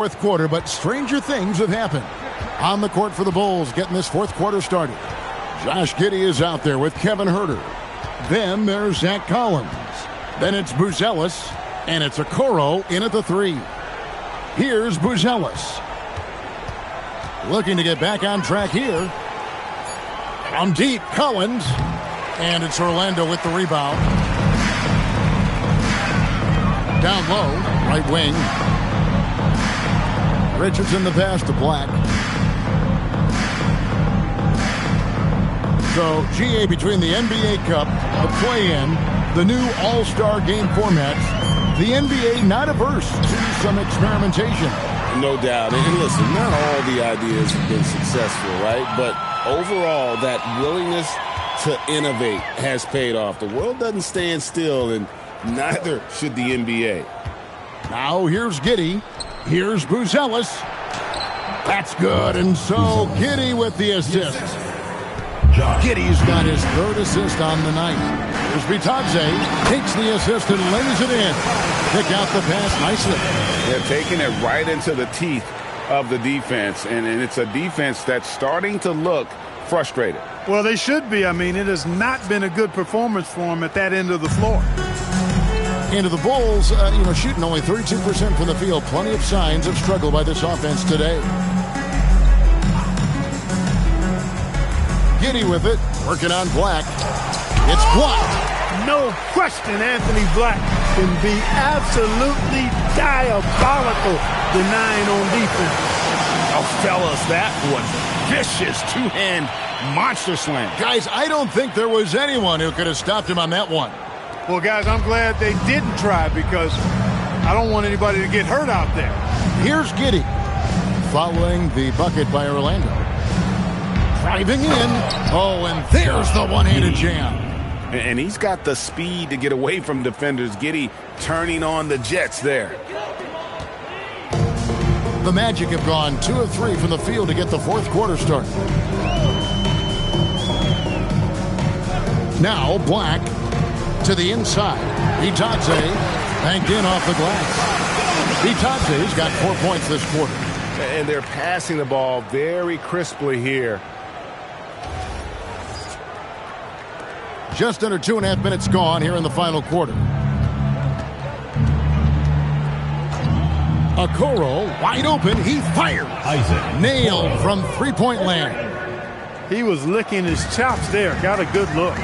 Fourth quarter, but stranger things have happened. On the court for the Bulls, getting this fourth quarter started. Josh Giddey is out there with Kevin Huerter. Then there's Zach Collins. Then it's Buzelis, and it's Okoro in at the three. Here's Buzelis. Looking to get back on track here. From deep, Collins. And it's Orlando with the rebound. Down low, right wing. Richardson the pass to Black. So, GA, between the NBA Cup, the play-in, the new All-Star game formats, the NBA not averse to some experimentation. No doubt. And listen, not all the ideas have been successful, right? But overall, that willingness to innovate has paid off. The world doesn't stand still, and neither should the NBA. Now here's Giddey. Here's Buzelis. That's good. And so Giddey with the assist. Giddey's got his third assist on the night. Here's Bitadze. Takes the assist and lays it in. Pick out the pass nicely. They're taking it right into the teeth of the defense. And it's a defense that's starting to look frustrated. Well, they should be. I mean, it has not been a good performance for them at that end of the floor. Into the Bulls, shooting only 32% from the field. Plenty of signs of struggle by this offense today. Giddey with it, working on Black. It's blocked. No question, Anthony Black can be absolutely diabolical denying on defense. Oh, fellas, that was vicious two-hand monster slam. Guys, I don't think there was anyone who could have stopped him on that one. Well, guys, I'm glad they didn't try because I don't want anybody to get hurt out there. Here's Giddey following the bucket by Orlando. Driving in. Oh, and there's the one-handed jam. And he's got the speed to get away from defenders. Giddey turning on the Jets there. The Magic have gone 2 of 3 from the field to get the fourth quarter started. Now Black to the inside. Bitadze banked in off the glass. Bitadze's got 4 points this quarter. And they're passing the ball very crisply here. Just under 2.5 minutes gone here in the final quarter. Okoro wide open. He fires. Isaac nailed from three-point land. He was licking his chops there. Got a good look.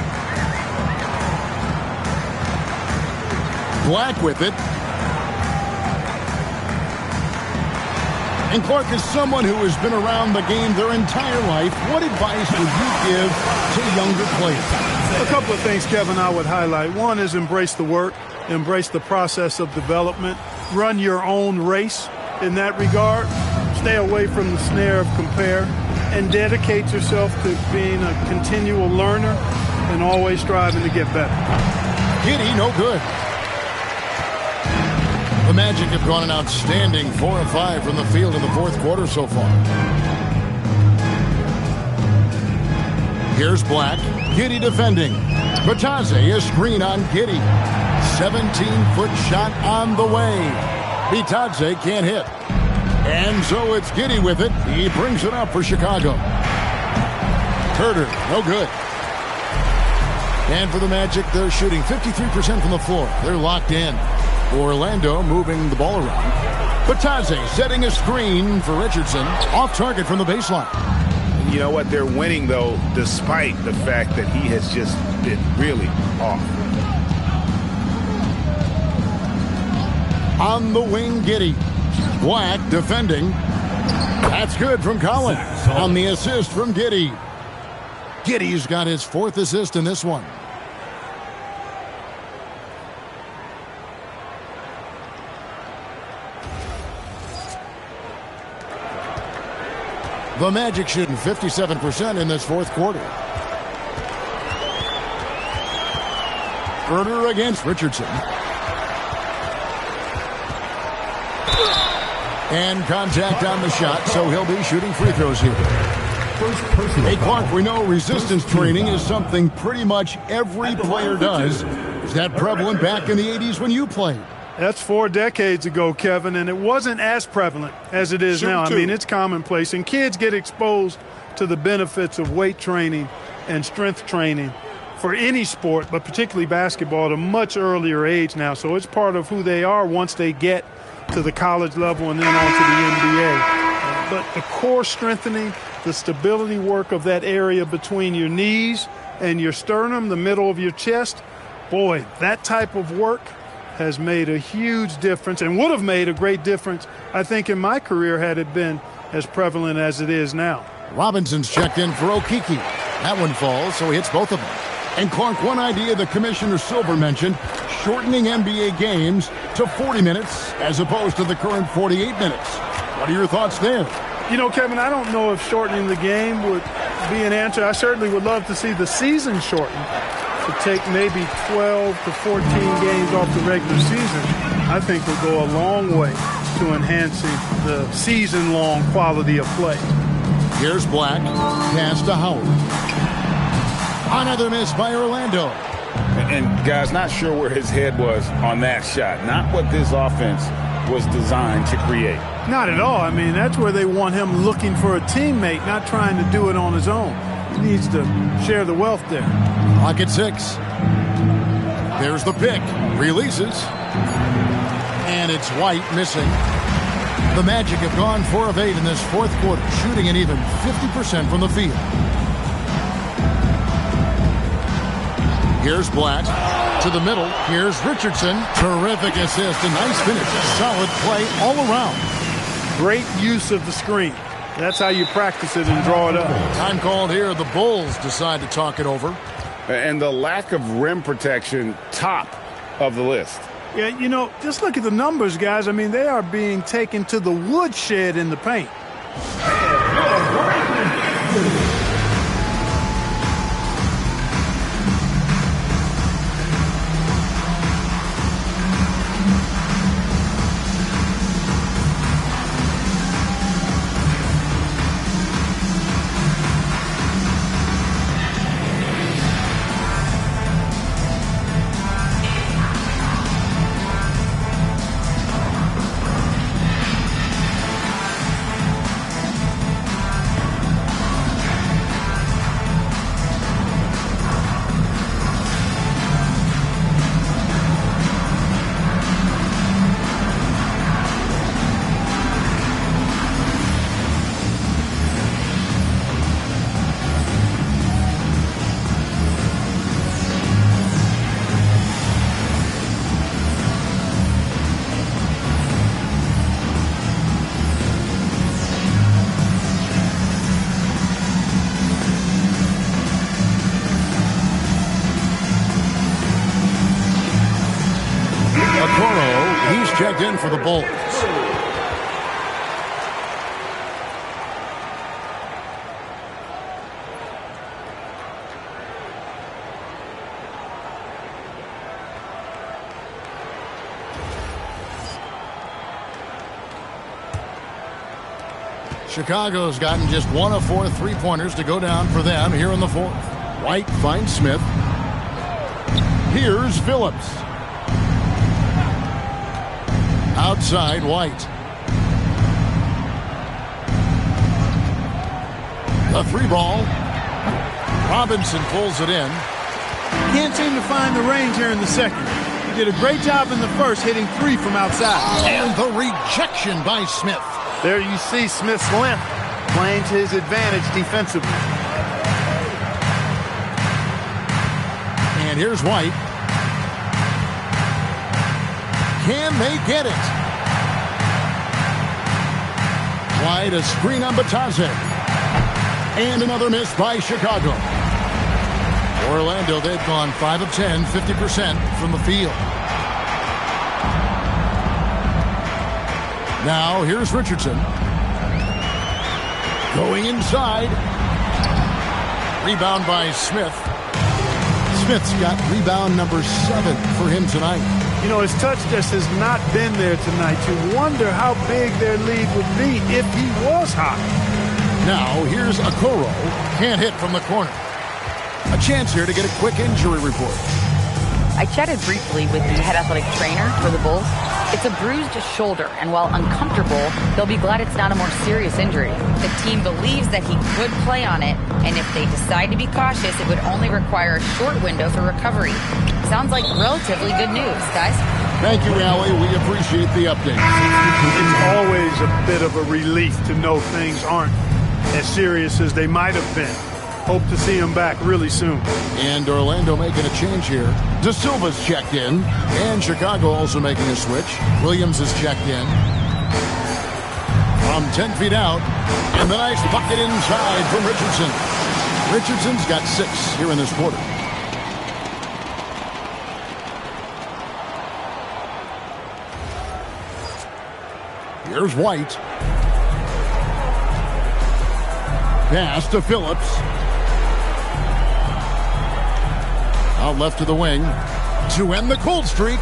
Black with it. And Clark, is someone who has been around the game their entire life, what advice would you give to younger players? A couple of things, Kevin, I would highlight. One is embrace the work, embrace the process of development, run your own race in that regard, stay away from the snare of compare, and dedicate yourself to being a continual learner and always striving to get better. Giddey, no good. The Magic have gone an outstanding 4 of 5 from the field in the fourth quarter so far. Here's Black. Giddey defending. Bitadze, a screen on Giddey. 17-foot shot on the way. Bitadze can't hit. And so it's Giddey with it. He brings it up for Chicago. Huerter, no good. And for the Magic, they're shooting 53% from the floor. They're locked in. Orlando moving the ball around. Bitadze setting a screen for Richardson. Off target from the baseline. You know what? They're winning, though, despite the fact that he has just been really off. On the wing, Giddey. Black defending. That's good from Collins. On the assist from Giddey. Giddey's got his 4th assist in this one. The Magic shooting 57% in this fourth quarter. Huerter against Richardson. And contact on the shot, so he'll be shooting free throws here. Hey, Clark, we know resistance training is something pretty much every player does. Is that prevalent back in the 80s when you played? That's 4 decades ago, Kevin, and it wasn't as prevalent as it is now. I mean, it's commonplace, and kids get exposed to the benefits of weight training and strength training for any sport, but particularly basketball, at a much earlier age now. So it's part of who they are once they get to the college level and then on to the NBA. But the core strengthening, the stability work of that area between your knees and your sternum, the middle of your chest, boy, that type of work has made a huge difference and would have made a great difference, I think, in my career had it been as prevalent as it is now. Robinson's checked in for Okeke. That one falls, so he hits both of them. And Clark, one idea that Commissioner Silver mentioned, shortening NBA games to 40 minutes as opposed to the current 48 minutes. What are your thoughts there? You know, Kevin, I don't know if shortening the game would be an answer. I certainly would love to see the season shortened to take maybe 12 to 14 games off the regular season. I think would go a long way to enhancing the season-long quality of play. Here's Black, pass to Howard. Another miss by Orlando. And guys, not sure where his head was on that shot. Not what this offense was designed to create. Not at all. I mean, that's where they want him looking for a teammate, not trying to do it on his own. He needs to share the wealth there. Clock at 6. There's the pick. Releases. And it's White missing. The Magic have gone 4 of 8 in this fourth quarter, shooting an even 50% from the field. Here's Blatt to the middle. Here's Richardson. Terrific assist. A nice finish. Solid play all around. Great use of the screen. That's how you practice it and draw it up. Time called here. The Bulls decide to talk it over. And the lack of rim protection, top of the list. Yeah, you know, just look at the numbers, guys. I mean, they are being taken to the woodshed in the paint. Checked in for the Bulls. Chicago's gotten just 1 of 4 3-pointers to go down for them here in the fourth. White finds Smith. Here's Phillips. Outside, White. The 3-ball. Robinson pulls it in. Can't seem to find the range here in the second. He did a great job in the first, hitting 3 from outside. And the rejection by Smith. There you see Smith's length playing to his advantage defensively. And here's White. Can they get it? White, a screen on Batadze. And another miss by Chicago. Orlando, they've gone 5 of 10, 50% from the field. Now, here's Richardson. Going inside. Rebound by Smith. Smith's got rebound number 7 for him tonight. You know, his touch just has not been there tonight. You wonder how big their lead would be if he was hot. Now, here's Okoro. Can't hit from the corner. A chance here to get a quick injury report. I chatted briefly with the head athletic trainer for the Bulls. It's a bruised shoulder, and while uncomfortable, they'll be glad it's not a more serious injury. The team believes that he could play on it, and if they decide to be cautious, it would only require a short window for recovery. Sounds like relatively good news, guys. Thank you, Allie. We appreciate the update. It's always a bit of a relief to know things aren't as serious as they might have been. Hope to see him back really soon. And Orlando making a change here. De Silva's checked in. And Chicago also making a switch. Williams is checked in. From 10 feet out. And the nice bucket inside from Richardson. Richardson's got 6 here in this quarter. Here's White. Pass to Phillips. Out left to the wing to end the cold streak.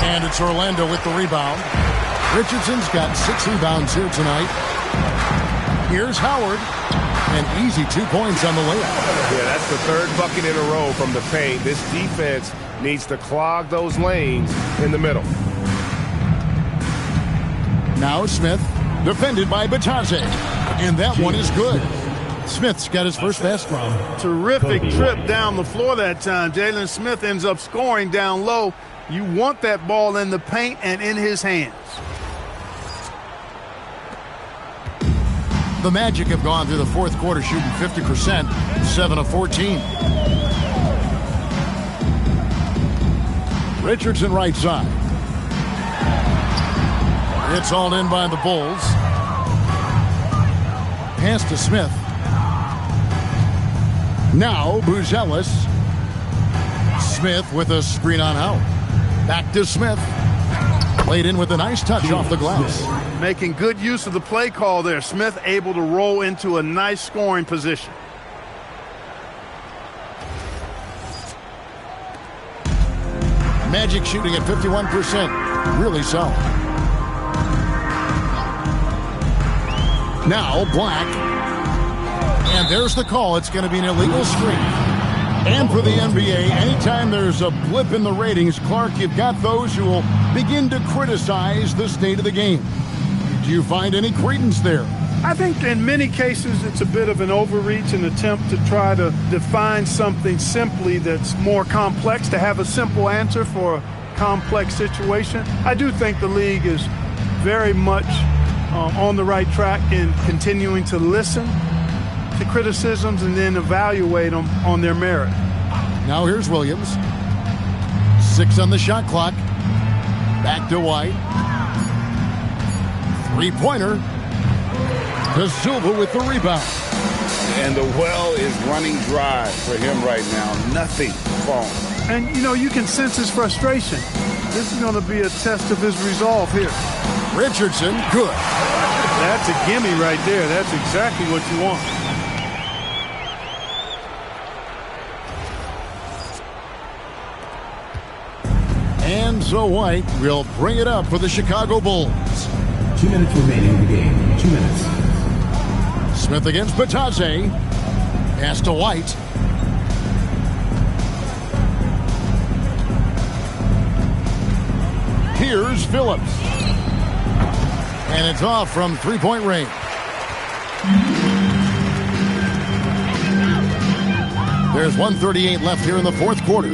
And it's Orlando with the rebound. Richardson's got 6 rebounds here tonight. Here's Howard. An easy 2 points on the layup. Yeah, that's the 3rd bucket in a row from the paint. This defense needs to clog those lanes in the middle. Now Smith, defended by Bitadze. And that one is good. Smith's got his first basket. Terrific trip down the floor that time. Jalen Smith ends up scoring down low. You want that ball in the paint and in his hands. The Magic have gone through the 4th quarter shooting 50%, 7 of 14. Richardson right side. It's all in by the Bulls. Pass to Smith. Now Buzelis. Smith with a screen on out. Back to Smith. Played in with a nice touch off the glass. Making good use of the play call there. Smith able to roll into a nice scoring position. Magic shooting at 51%. Really solid. Now Black. And there's the call. It's going to be an illegal screen. And for the NBA, anytime there's a blip in the ratings, Clark, you've got those who will begin to criticize the state of the game. Do you find any credence there? I think in many cases it's a bit of an overreach, an attempt to try to define something simply that's more complex, to have a simple answer for a complex situation. I do think the league is very much on the right track in continuing to listen to criticisms and then evaluate them on their merit. Now here's Williams. 6 on the shot clock. Back to White. 3-pointer. De Silva with the rebound. And the well is running dry for him right now. Nothing falling. And, you know, you can sense his frustration. This is going to be a test of his resolve here. Richardson, good. That's a gimme right there. That's exactly what you want. And so White will bring it up for the Chicago Bulls. 2 minutes remaining in the game. 2 minutes. Smith against Bitadze. Pass to White. Here's Phillips. And it's off from 3-point range. There's 1:38 left here in the 4th quarter.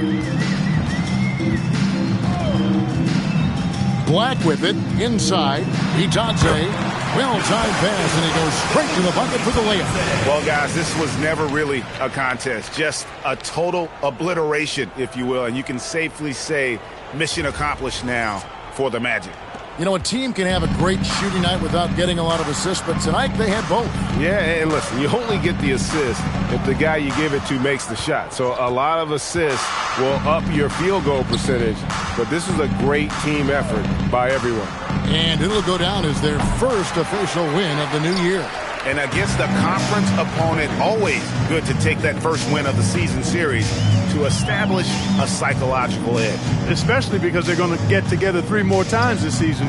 Black with it, inside. Bitadze, well-timed pass, and he goes straight to the bucket for the layup. Well, guys, this was never really a contest. Just a total obliteration, if you will. And you can safely say mission accomplished now for the Magic. You know, a team can have a great shooting night without getting a lot of assists, but tonight they had both. Yeah, and listen, you only get the assist if the guy you give it to makes the shot. So a lot of assists will up your field goal percentage, but this is a great team effort by everyone. And it'll go down as their first official win of the new year. And against a conference opponent, always good to take that first win of the season series to establish a psychological edge. Especially because they're going to get together 3 more times this season.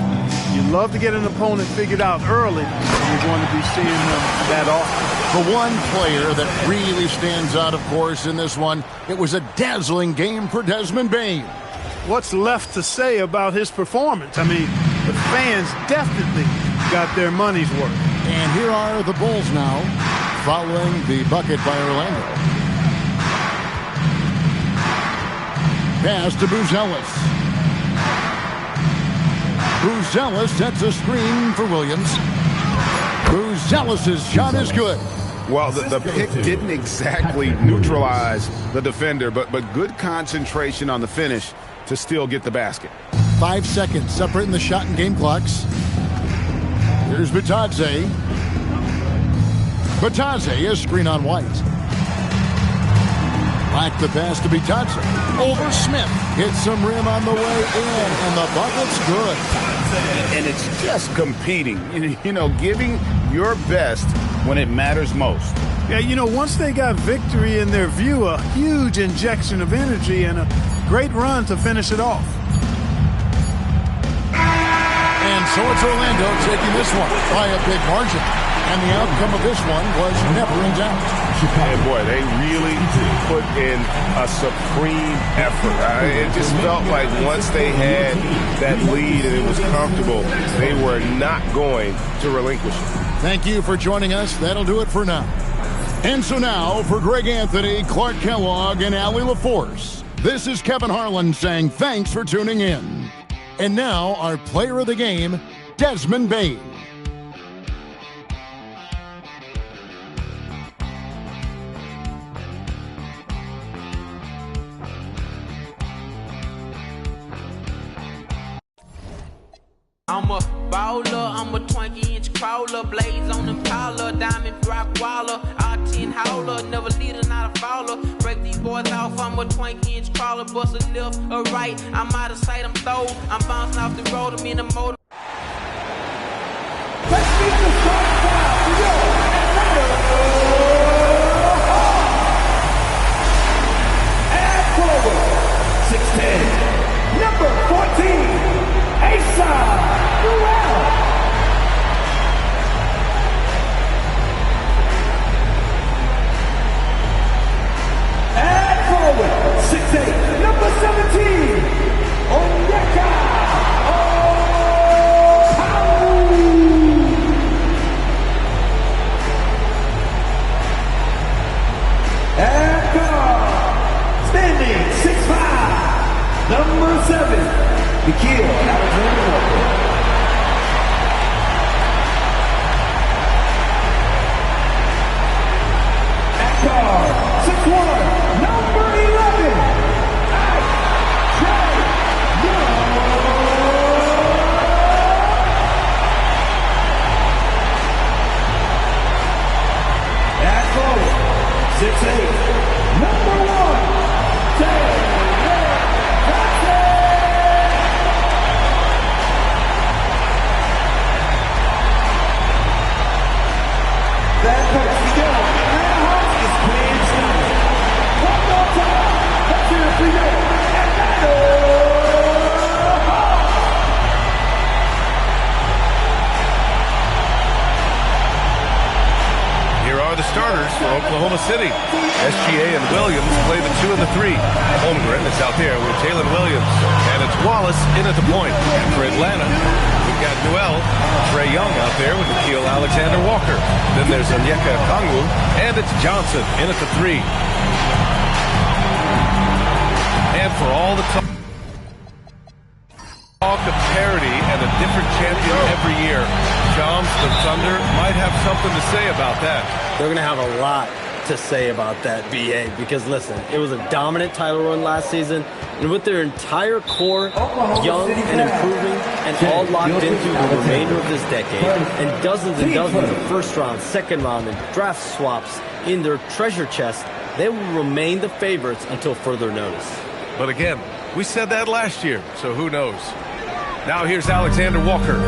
You love to get an opponent figured out early, and you're going to be seeing them that often. The one player that really stands out, of course, in this one, it was a dazzling game for Desmond Bane. what's left to say about his performance? I mean, the fans definitely got their money's worth. And here are the Bulls now, following the bucket by Orlando. Pass to Buzelis. Buzelis sets a screen for Williams. Buzelis' shot is good. Well, the pick didn't exactly neutralize the defender, but good concentration on the finish to still get the basket. 5 seconds separating the shot and game clocks. Here's Bitadze. Bitadze is screen on White. Back the pass to Bitadze. Over Smith. Hits some rim on the way in, and the bucket's good. And it's just competing, giving your best when it matters most. Yeah, once they got victory in their view, a huge injection of energy and a great run to finish it off. And so it's Orlando taking this one by a big margin. And the outcome of this one was never in doubt. And boy, they really put in a supreme effort. It just felt like once they had that lead and it was comfortable, they were not going to relinquish it. Thank you for joining us. That'll do it for now. And so now, for Greg Anthony, Clark Kellogg, and Allie LaForce, this is Kevin Harlan saying thanks for tuning in. And now, our player of the game, Desmond Bane. I'm a baller, I'm a 20-inch crawler, blaze on the collar, diamond rock waller, R10 howler, never leader, not a fouler. Break these boys off, I'm a 20-inch crawler, bust a left or right, I'm out of sight, I'm throw, I'm bouncing off the road, I'm in the motor. Let's meet the strong crowd for your and forward, 6'10", number 14, Asa Newell. And forward, 6'8", number 17, Onyeka Okongwu. And guard, standing 6'5", number 7, Nickeil Alexander-Walker. At guard, 6'1", number 11, Ike Trae Young. At forward, 6'8", number 1, Taylor Johnson. That puts me down. Atlanta Hawks is playing style. One more time. Let's hear it for you. Atlanta Hawks. Here are the starters for Oklahoma City. SGA and Williams play the 2 and the 3. Holmgren is out there with Jalen Williams. And it's Wallace in at the point. And for Atlanta, we've got Newell, Trae Young out there with Nickeil Alexander-Walker. Then there's Onyeka Okongwu. And it's Johnson in at the 3. And for all the talk of parity and a different champion every year, Shams, the Thunder might have something to say about that. They're going to have a lot to say about that, BA, because listen, it was a dominant title run last season, and with their entire core young and improving and all locked into the remainder of this decade, and dozens of first round, second round, and draft swaps in their treasure chest, they will remain the favorites until further notice. But again, we said that last year, so who knows? Now here's Alexander-Walker.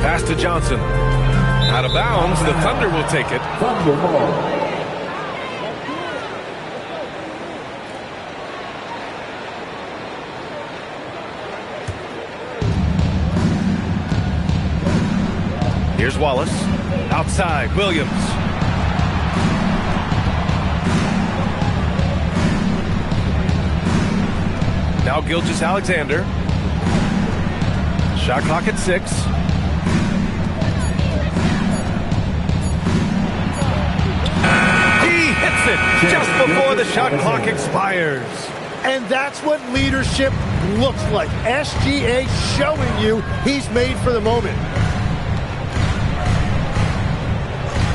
Pass to Johnson. Out of bounds, the Thunder will take it. Thunder ball. Here's Wallace. Outside, Williams. Now Gilgeous-Alexander. Shot clock at 6. He hits it just before the shot clock expires. And that's what leadership looks like. SGA showing you he's made for the moment.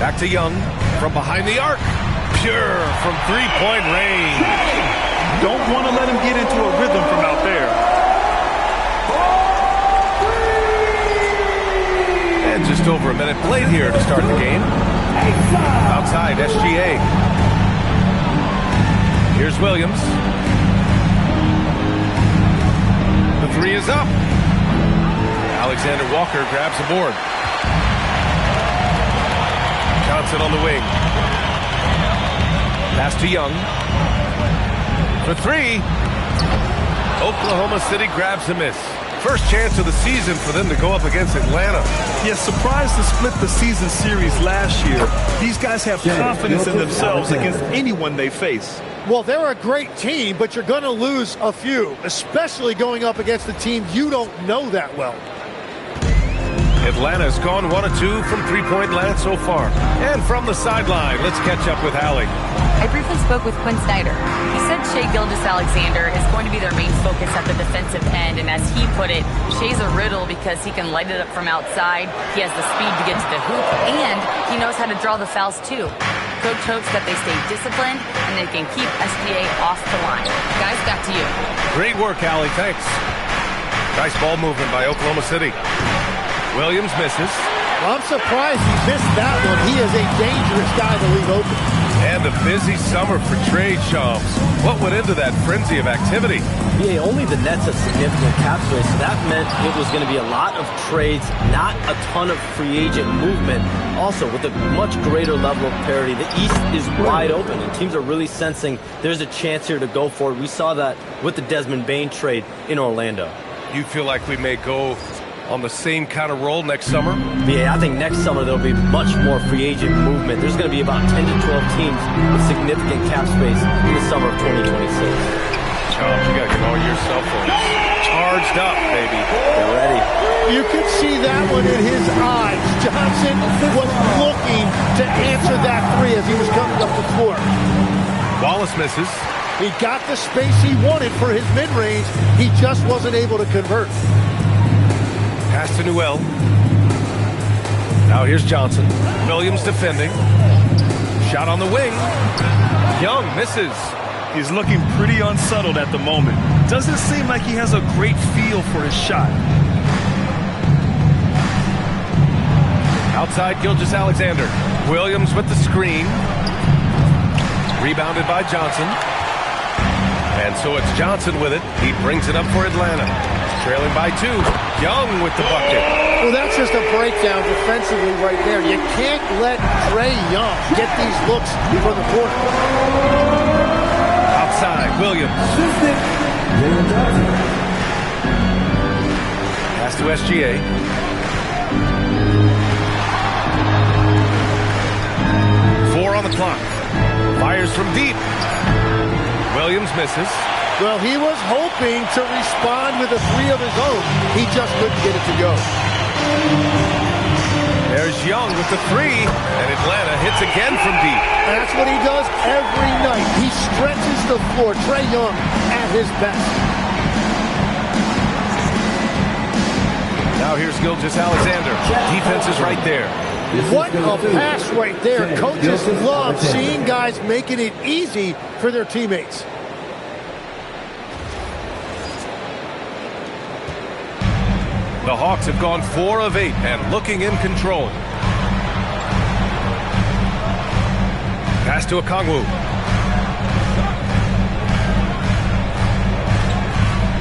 Back to Young from behind the arc. Pure from three-point range. Don't want to let him get into a rhythm from out there. And just over a minute played here to start the game. Outside, SGA. Here's Williams. The three is up. Alexander Walker grabs the board. Johnson on the wing. Pass to Young. For three. Oklahoma City grabs a miss. First chance of the season for them to go up against Atlanta. Yeah, surprised to split the season series last year. These guys have confidence in themselves against anyone they face. Well, they're a great team, but you're going to lose a few, especially going up against a team you don't know that well. Atlanta's gone 1 of 2 from three-point land so far. And from the sideline, let's catch up with Allie. I briefly spoke with Quinn Snyder. He said Shai Gilgeous-Alexander is going to be their main focus at the defensive end, and as he put it, Shai's a riddle because he can light it up from outside, he has the speed to get to the hoop, and he knows how to draw the fouls too. Coach hopes that they stay disciplined and they can keep SGA off the line. Guys, back to you. Great work, Allie. Thanks. Nice ball movement by Oklahoma City. Williams misses. Well, I'm surprised he missed that one. He is a dangerous guy to leave open. And a busy summer for trade shops. What went into that frenzy of activity? Yeah, only the Nets have significant cap space, so that meant it was going to be a lot of trades, not a ton of free agent movement. Also, with a much greater level of parity, the East is wide open, and teams are really sensing there's a chance here to go for it. We saw that with the Desmond Bane trade in Orlando. You feel like we may go on the same kind of roll next summer? Yeah, I think next summer there'll be much more free agent movement. There's going to be about 10 to 12 teams with significant cap space in the summer of 2026. Chomp, you got to get all your cell phones charged up, baby. They're ready. You could see that one in his eyes. Johnson was looking to answer that three as he was coming up the floor. Wallace misses. He got the space he wanted for his mid-range. He just wasn't able to convert. Pass to Newell. Now here's Johnson. Williams defending. Shot on the wing. Young misses. He's looking pretty unsettled at the moment. Doesn't seem like he has a great feel for his shot. Outside Gilgeous-Alexander. Williams with the screen. Rebounded by Johnson. And so it's Johnson with it. He brings it up for Atlanta. Trailing by 2. Young with the bucket. Well, that's just a breakdown defensively right there. You can't let Trae Young get these looks from the corner. Outside, Williams. Pass to SGA. Four on the clock. Fires from deep. Williams misses. Well, he was hoping to respond with a three of his own. He just couldn't get it to go. There's Young with the three, and Atlanta hits again from deep. And that's what he does every night. He stretches the floor. Trae Young at his best. Now here's Gilgeous-Alexander. Defense is right there. What a pass right there. Coaches love seeing guys making it easy for their teammates. The Hawks have gone 4 of 8 and looking in control. Pass to Okongwu.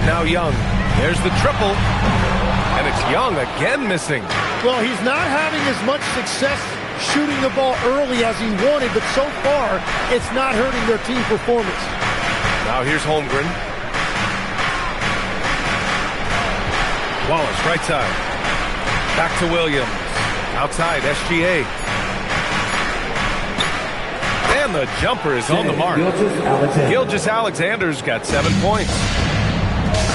Now Young. There's the triple. And it's Young again missing. Well, he's not having as much success shooting the ball early as he wanted, but so far, it's not hurting their team performance. Now here's Holmgren. Wallace, right side. Back to Williams. Outside, SGA. And the jumper is on the mark. Gilgeous-Alexander's got 7 points.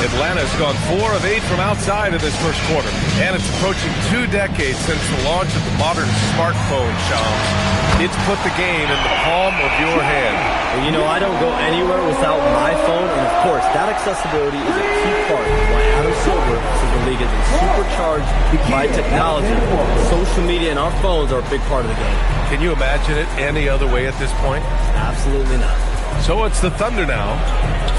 Atlanta's gone 4 of 8 from outside in this first quarter. And it's approaching 2 decades since the launch of the modern smartphone, Shams. It's put the game in the palm of your hand. And you know, I don't go anywhere without my phone. And of course, that accessibility is a key part of why Adam Silver says the league is supercharged by technology. Social media and our phones are a big part of the game. Can you imagine it any other way at this point? Absolutely not. So it's the Thunder now,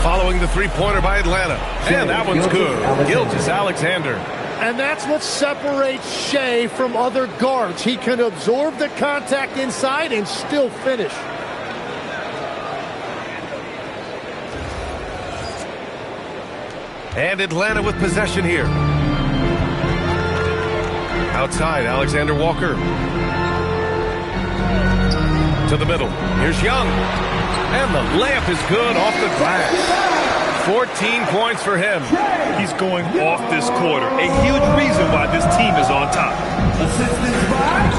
following the three-pointer by Atlanta. And that one's good. Gilgeous-Alexander. And that's what separates Shea from other guards. He can absorb the contact inside and still finish. And Atlanta with possession here. Outside, Alexander Walker. To the middle. Here's Young. And the layup is good off the glass. 14 points for him. He's going off this quarter. A huge reason why this team is on top. Assistance by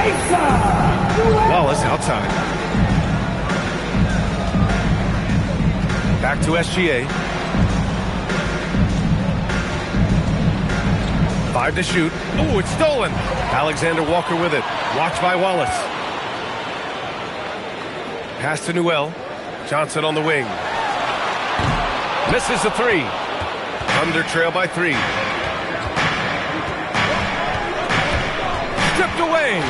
Asa. Wallace outside. Back to SGA. 5 to shoot. Oh, it's stolen. Alexander Walker with it. Watched by Wallace. Pass to Newell. Johnson on the wing. Misses the 3. Thunder trail by 3. Stripped away.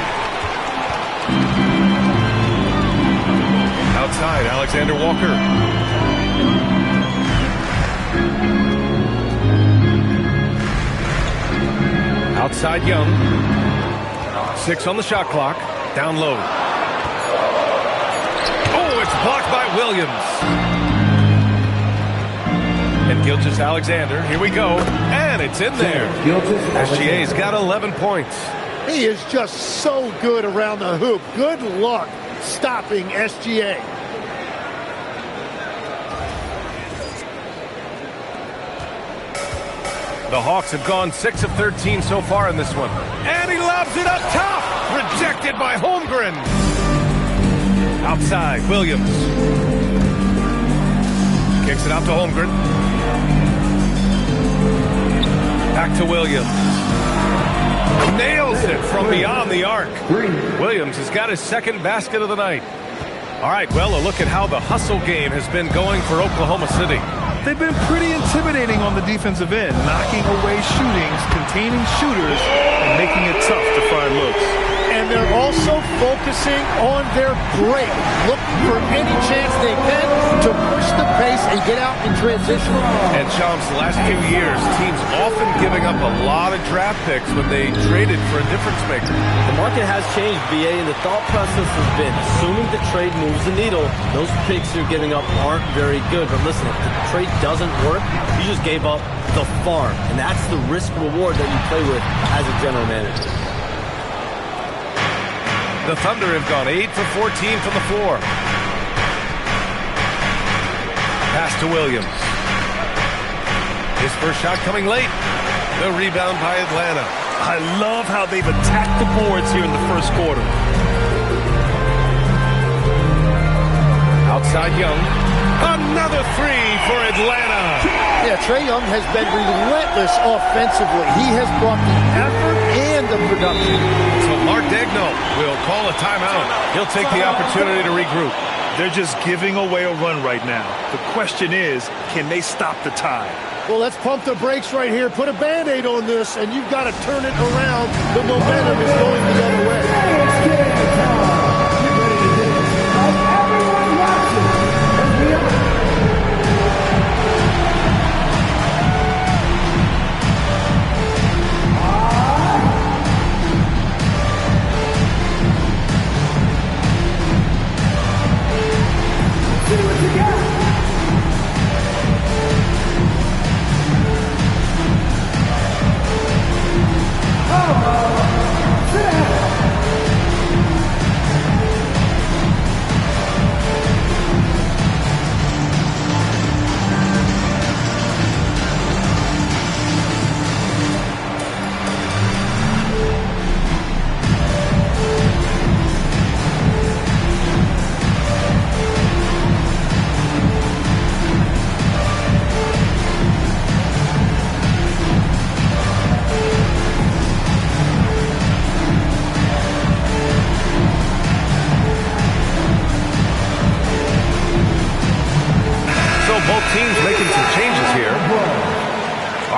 Outside, Alexander Walker. Outside Young. 6 on the shot clock. Down low. Oh, it's blocked by Williams. And Gilgeous-Alexander. Here we go. And it's in there. SGA's got 11 points. He is just so good around the hoop. Good luck stopping SGA. The Hawks have gone 6 of 13 so far in this one. And he lobs it up top. Rejected by Holmgren. Outside, Williams. Kicks it out to Holmgren. Back to Williams. Nails it from beyond the arc. Williams has got his second basket of the night. All right, well, a look at how the hustle game has been going for Oklahoma City. They've been pretty intimidating on the defensive end, knocking away shootings, containing shooters, and making it tough to find looks. And they're also focusing on their break, looking for any chance they can to push the pace and get out in transition. And Shams, the last few years, teams often giving up a lot of draft picks when they traded for a difference maker. The market has changed, BA, and the thought process has been, assuming the trade moves the needle, those picks you're giving up aren't very good. But listen, if the trade doesn't work, you just gave up the farm. And that's the risk reward that you play with as a general manager. The Thunder have gone 8 for 14 from the floor. Pass to Williams. His first shot coming late. The rebound by Atlanta. I love how they've attacked the boards here in the first quarter. Outside Young. Another 3 for Atlanta. Yeah, Trae Young has been relentless offensively. He has brought the effort and the production. So Mark Daigneault will call a timeout. He'll take the opportunity to regroup. They're just giving away a run right now. The question is, can they stop the tide? Well, let's pump the brakes right here. Put a Band-Aid on this, and you've got to turn it around. The momentum is going the other way. Sit down.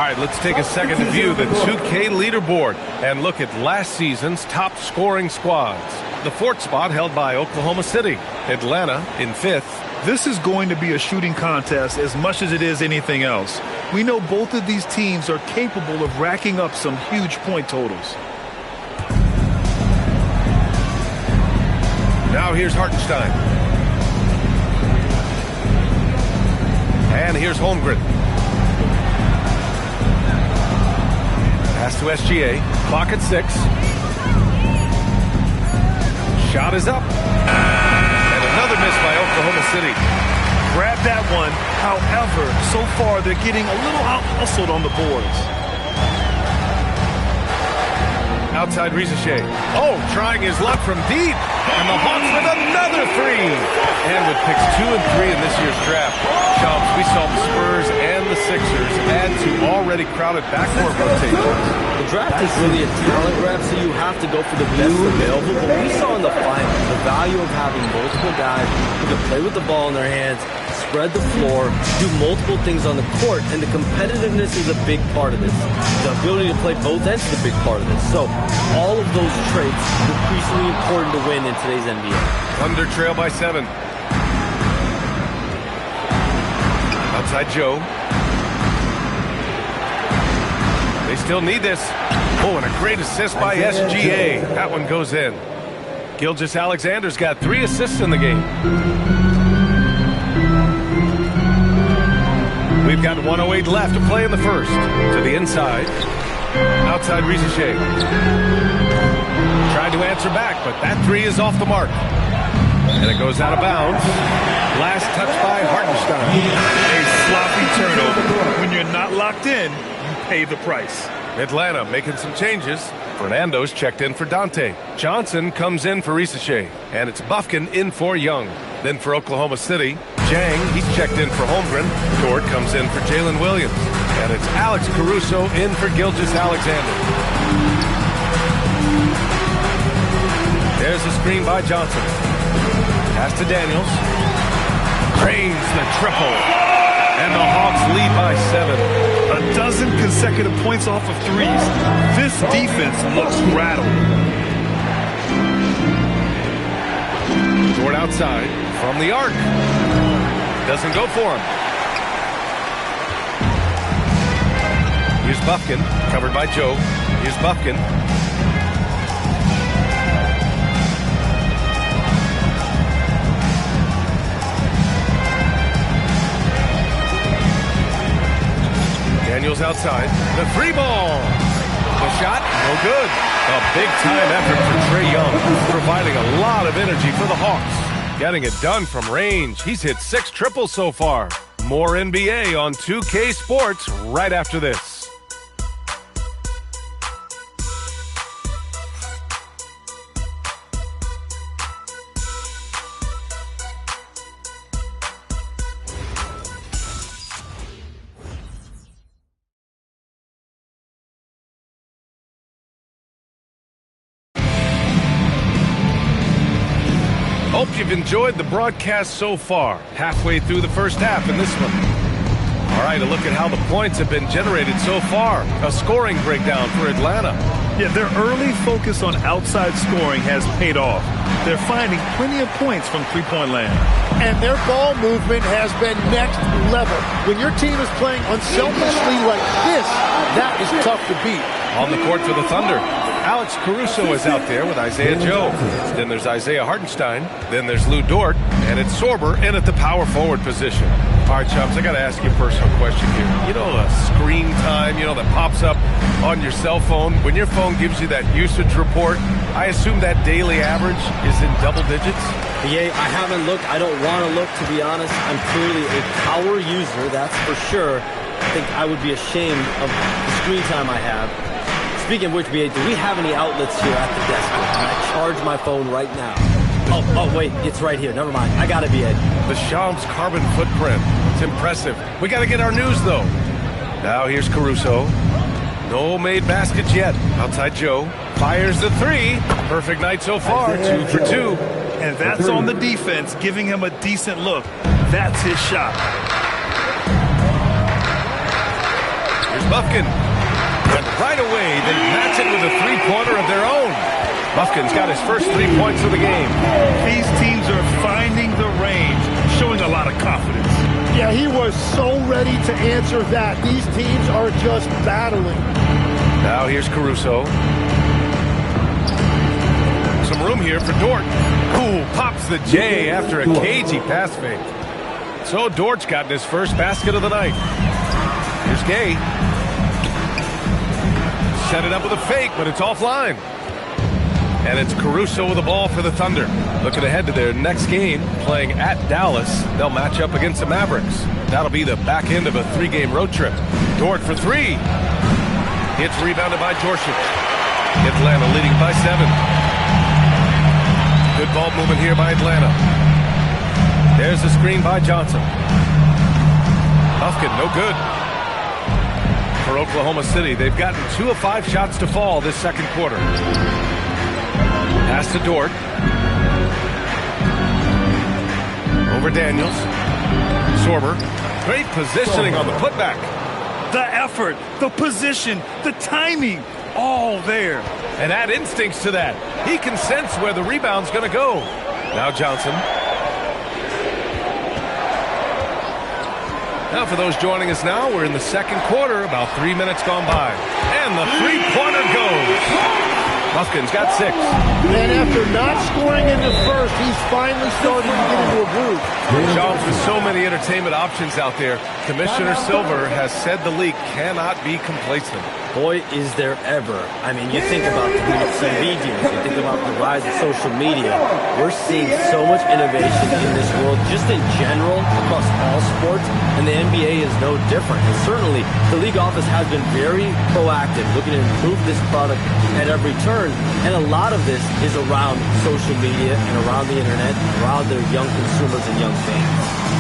right, let's take a second to view the 2K leaderboard and look at last season's top scoring squads. The 4th spot held by Oklahoma City. Atlanta in 5th. This is going to be a shooting contest as much as it is anything else. We know both of these teams are capable of racking up some huge point totals. Now here's Hartenstein. And here's Holmgren. Pass to SGA. Clock at 6. Shot is up. And another miss by Oklahoma City. Grab that one. However, so far they're getting a little out-hustled on the boards. Outside Risacher. Oh, trying his luck from deep. And the Hawks with another 3. And with picks 2 and 3 in this year's draft, Chumps, we saw the Spurs and the Sixers add to already crowded backcourt rotations. The draft is really a talent grab, so you have to go for the best available. But we saw in the finals the value of having multiple guys who can play with the ball in their hands, spread the floor, do multiple things on the court, and the competitiveness is a big part of this. The ability to play both ends is a big part of this. So all of those traits are increasingly important to win in today's NBA. Thunder trail by 7. Outside Joe. They still need this. Oh, and a great assist by SGA. That one goes in. Gilgeous-Alexander's got 3 assists in the game. We've got 1:08 left to play in the first. To the inside. Outside Risacher. Tried to answer back, but that 3 is off the mark. And it goes out of bounds. Last touch by Hartenstein. A sloppy turnover. When you're not locked in, you pay the price. Atlanta making some changes. Fernando's checked in for Dante. Johnson comes in for Risacher. And it's Bufkin in for Young. Then for Oklahoma City, Jang, he's checked in for Holmgren. Dort comes in for Jalen Williams. And it's Alex Caruso in for Gilgeous-Alexander. There's a screen by Johnson. Pass to Daniels. Drains the triple. And the Hawks lead by 7. A dozen consecutive points off of 3s. This defense looks rattled. Dort outside from the arc. Doesn't go for him. Here's Bufkin, covered by Joe. Here's Bufkin. Daniels outside. The free ball. The shot, no good. A big-time effort for Trae Young, providing a lot of energy for the Hawks. Getting it done from range. He's hit 6 triples so far. More NBA on 2K Sports right after this. Hope you've enjoyed the broadcast so far. Halfway through the first half in this one. All right, a look at how the points have been generated so far. A scoring breakdown for Atlanta. Yeah, their early focus on outside scoring has paid off. They're finding plenty of points from three-point land. And their ball movement has been next level. When your team is playing unselfishly like this, that is tough to beat. On the court for the Thunder, Alex Caruso is out there with Isaiah Joe. Then there's Isaiah Hartenstein. Then there's Lou Dort. And it's Sorber in at the power forward position. All right, Chumps, I got to ask you a personal question here. You know the screen time, that pops up on your cell phone? When your phone gives you that usage report, I assume that daily average is in double digits? Yeah, I haven't looked. I don't want to look, to be honest. I'm clearly a power user, that's for sure. I think I would be ashamed of the screen time I have. Speaking of which, BA, do we have any outlets here at the desk? Can I charge my phone right now? Oh, wait, it's right here. Never mind. I got it, BA. The Shams carbon footprint. It's impressive. We got to get our news, though. Now here's Caruso. No made baskets yet. Outside Joe. Fires the 3. Perfect night so far. 2 for 2. And that's on the defense, giving him a decent look. That's his shot. Here's Bufkin. And right away, they match it with a three-pointer of their own. Bufkin's got his first 3 points of the game. These teams are finding the range, showing a lot of confidence. Yeah, he was so ready to answer that. These teams are just battling. Now here's Caruso. Some room here for Dort. Ooh, pops the J after a cagey pass fake. So Dort's gotten his first basket of the night. Here's Gay. Set it up with a fake, but it's offline. And it's Caruso with the ball for the Thunder. Looking ahead to their next game, playing at Dallas. They'll match up against the Mavericks. That'll be the back end of a 3-game road trip. Dort for 3. It's rebounded by Djorcic. Atlanta leading by 7. Good ball movement here by Atlanta. There's the screen by Johnson. Bufkin, no good. For Oklahoma City, they've gotten 2 of 5 shots to fall this second quarter. Pass to Dort. Over Daniels. Sorber. Great positioning on the putback. The effort, the position, the timing, all there. And add instincts to that. He can sense where the rebound's going to go. Now Johnson. Now for those joining us now, we're in the second quarter, about 3 minutes gone by. And the three-pointer goes. Bufkin's got 6. And after not scoring in the first, he's finally starting to get into a groove. Shams, with so many entertainment options out there, Commissioner Silver has said the league cannot be complacent. Boy, is there ever. I mean, you think about the some videos, you think about the rise of social media. We're seeing so much innovation in this world, just in general, across all sports, and the NBA is no different. And certainly, the league office has been very proactive, looking to improve this product at every turn. And a lot of this is around social media and around the internet, around their young consumers and young fans.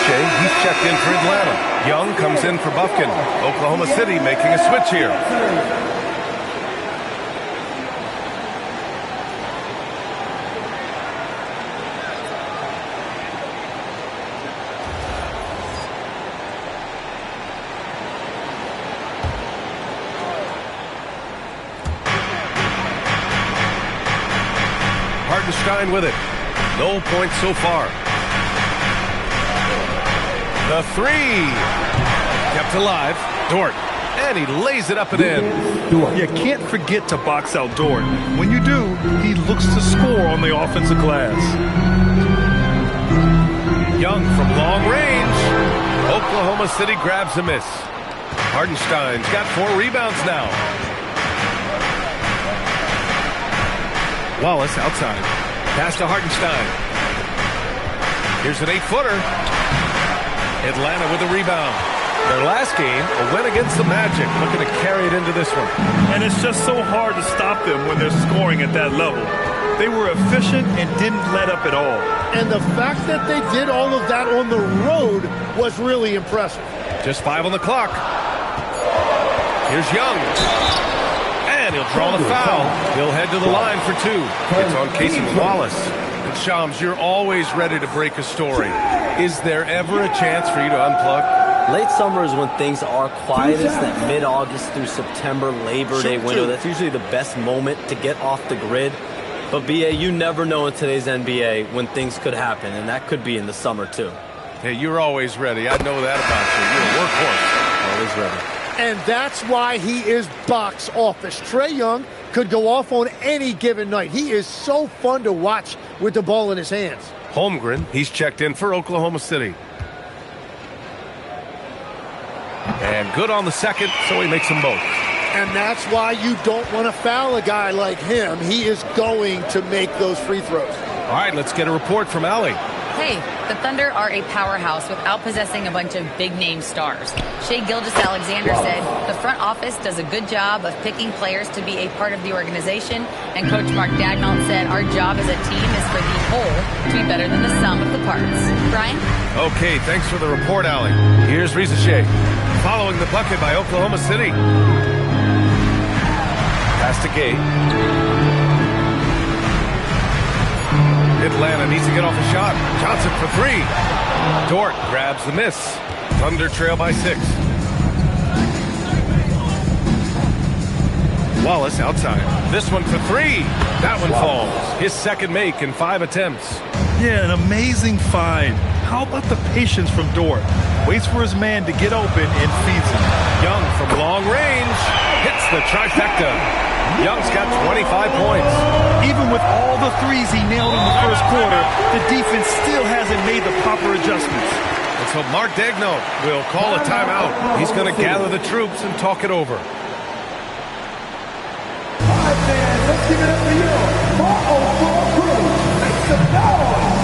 He's checked in for Atlanta. Young comes in for Bufkin. Oklahoma City making a switch here. Hartenstein with it. No points so far. The 3. Kept alive. Dort. And he lays it up and in. You can't forget to box out Dort. When you do, he looks to score on the offensive glass. Young from long range. Oklahoma City grabs a miss. Hartenstein's got 4 rebounds now. Wallace outside. Pass to Hartenstein. Here's an 8-footer. Atlanta with a rebound. Their last game, a win against the Magic, looking to carry it into this one. And it's just so hard to stop them when they're scoring at that level. They were efficient and didn't let up at all. And the fact that they did all of that on the road was really impressive. Just 5 on the clock. Here's Young. And he'll draw the foul. He'll head to the line for 2. It's on Casey Wallace. And Shams, you're always ready to break a story. Is there ever a chance for you to unplug? Late summer is when things are quietest, that mid-August through September Labor Day window. That's usually the best moment to get off the grid. But, B.A., you never know in today's NBA when things could happen, and that could be in the summer, too. Hey, you're always ready. I know that about you. You're a workhorse. Always ready. And that's why he is box office. Trae Young could go off on any given night. He is so fun to watch with the ball in his hands. Holmgren, he's checked in for Oklahoma City. and good on the second, so he makes them both. And that's why you don't want to foul a guy like him. He is going to make those free throws. All right, let's get a report from Allie. Hey, the Thunder are a powerhouse without possessing a bunch of big-name stars. Shai Gilgeous-Alexander said the front office does a good job of picking players to be a part of the organization, and Coach Mark Daigneault said our job as a team is for the whole to be better than the sum of the parts. Brian? Okay, thanks for the report, Allie. Here's Risa Shea. Following the bucket by Oklahoma City. Pass to Gay. Atlanta needs to get off a shot. Johnson for three. Dort grabs the miss. Thunder trail by 6. Wallace outside. This one for three. That one falls. His second make in 5 attempts. Yeah, an amazing find. How about the patience from Dort? Waits for his man to get open and feeds him. Young from long range. Hits the trifecta. Young's got 25 points. Even with all the threes he nailed in the first quarter, the defense still hasn't made the proper adjustments. And so Mark Daigneault will call a timeout. He's going to gather the troops and talk it over. All right, man, let's give it up to you. For crew, make some noise.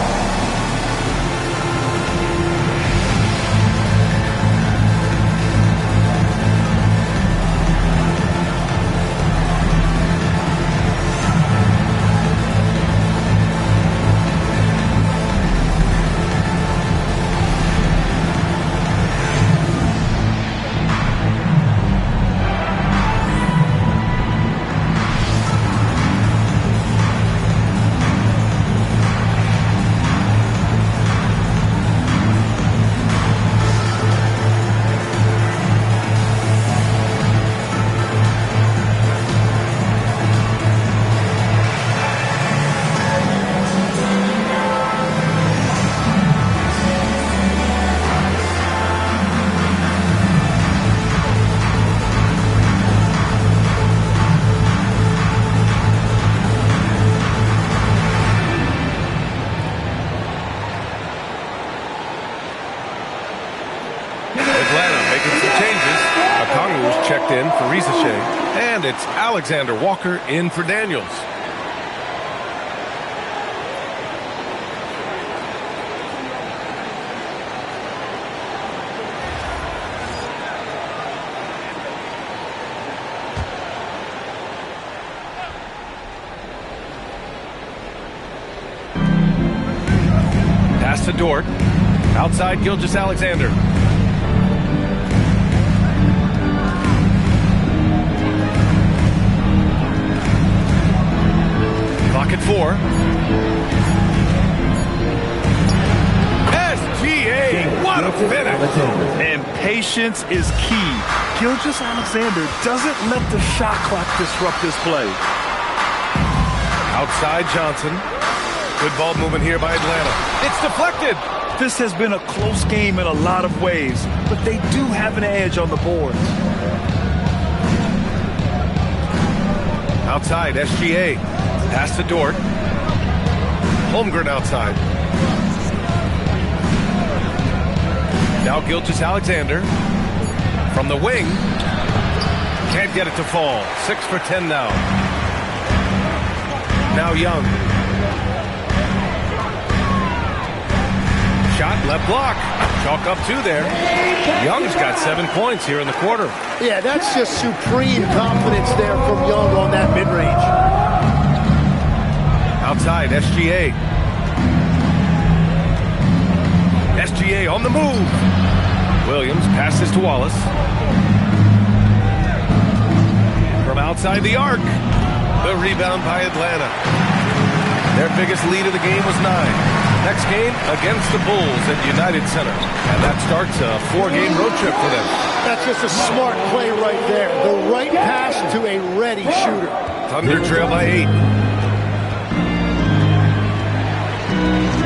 In for Risa Shea, and it's Alexander Walker in for Daniels. Pass to Dort. Outside Gilgeous-Alexander. At 4. SGA, what a finish! And patience is key. Gilgeous-Alexander doesn't let the shot clock disrupt his play. Outside Johnson. Good ball movement here by Atlanta. It's deflected. This has been a close game in a lot of ways, but they do have an edge on the boards. Outside, SGA. Pass to Dort. Holmgren outside. Now Gilgeous-Alexander. From the wing. Can't get it to fall. 6 for 10 now. Now Young. Shot left block. Chalk up 2 there. Young's got 7 points here in the quarter. Yeah, that's just supreme confidence there from Young on that mid-range. Outside, SGA. SGA on the move. Williams passes to Wallace. From outside the arc. The rebound by Atlanta. Their biggest lead of the game was 9. Next game against the Bulls at United Center. And that starts a 4-game road trip for them. That's just a smart play right there. The right pass to a ready shooter. Thunder trail by 8.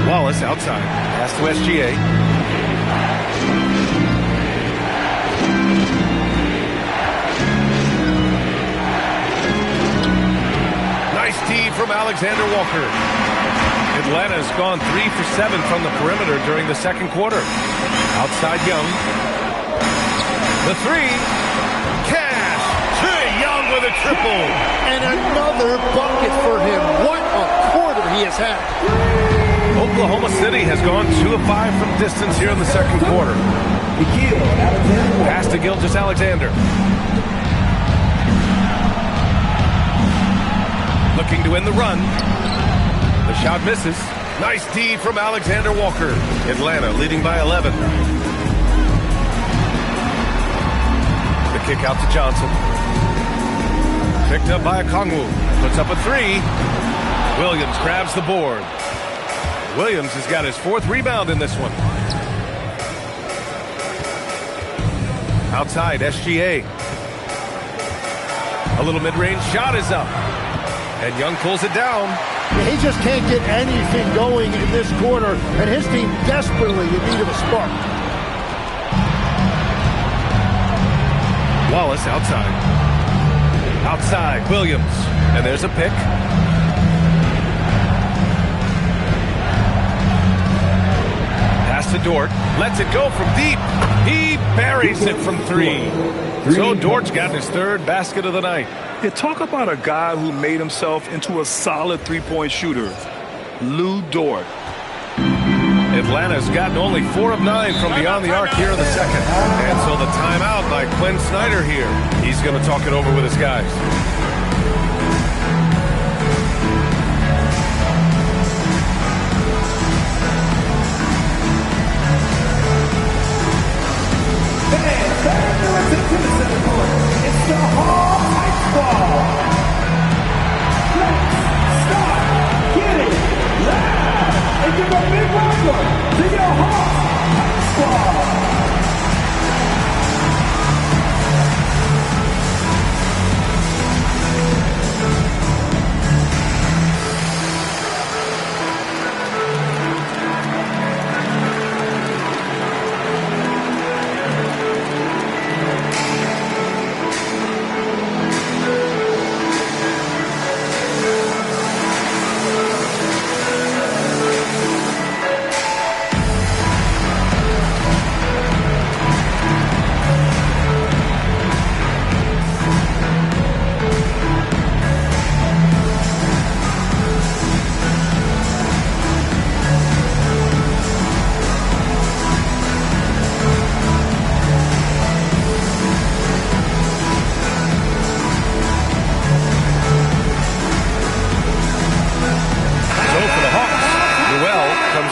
Wallace outside. Pass to SGA. Nice tee from Alexander Walker. Atlanta has gone 3 for 7 from the perimeter during the second quarter. Outside Young. The three. Cash. Trae Young with a triple. And another bucket for him. What a quarter he has had. Oklahoma City has gone 2 of 5 from distance here in the second quarter. Pass to Gilgeous-Alexander. Looking to win the run. The shot misses. Nice D from Alexander Walker. Atlanta leading by 11. The kick out to Johnson. Picked up by Okongwu. Puts up a three. Williams grabs the board. Williams has got his 4th rebound in this one. Outside, SGA. A little mid-range shot is up. And Young pulls it down. He just can't get anything going in this quarter, and his team desperately in need of a spark. Wallace outside. Outside, Williams. And there's a pick. Pass to Dort. Lets it go from deep. He buries it from 3. So Dort's got his 3rd basket of the night. Yeah, talk about a guy who made himself into a solid three-point shooter. Lu Dort. Atlanta's gotten only 4 of 9 from beyond the arc here in the second. And so the timeout by Quinn Snyder here. He's going to talk it over with his guys. It's the Hall High Squad. Let's start getting loud and give a big welcome to your Hall High Squad.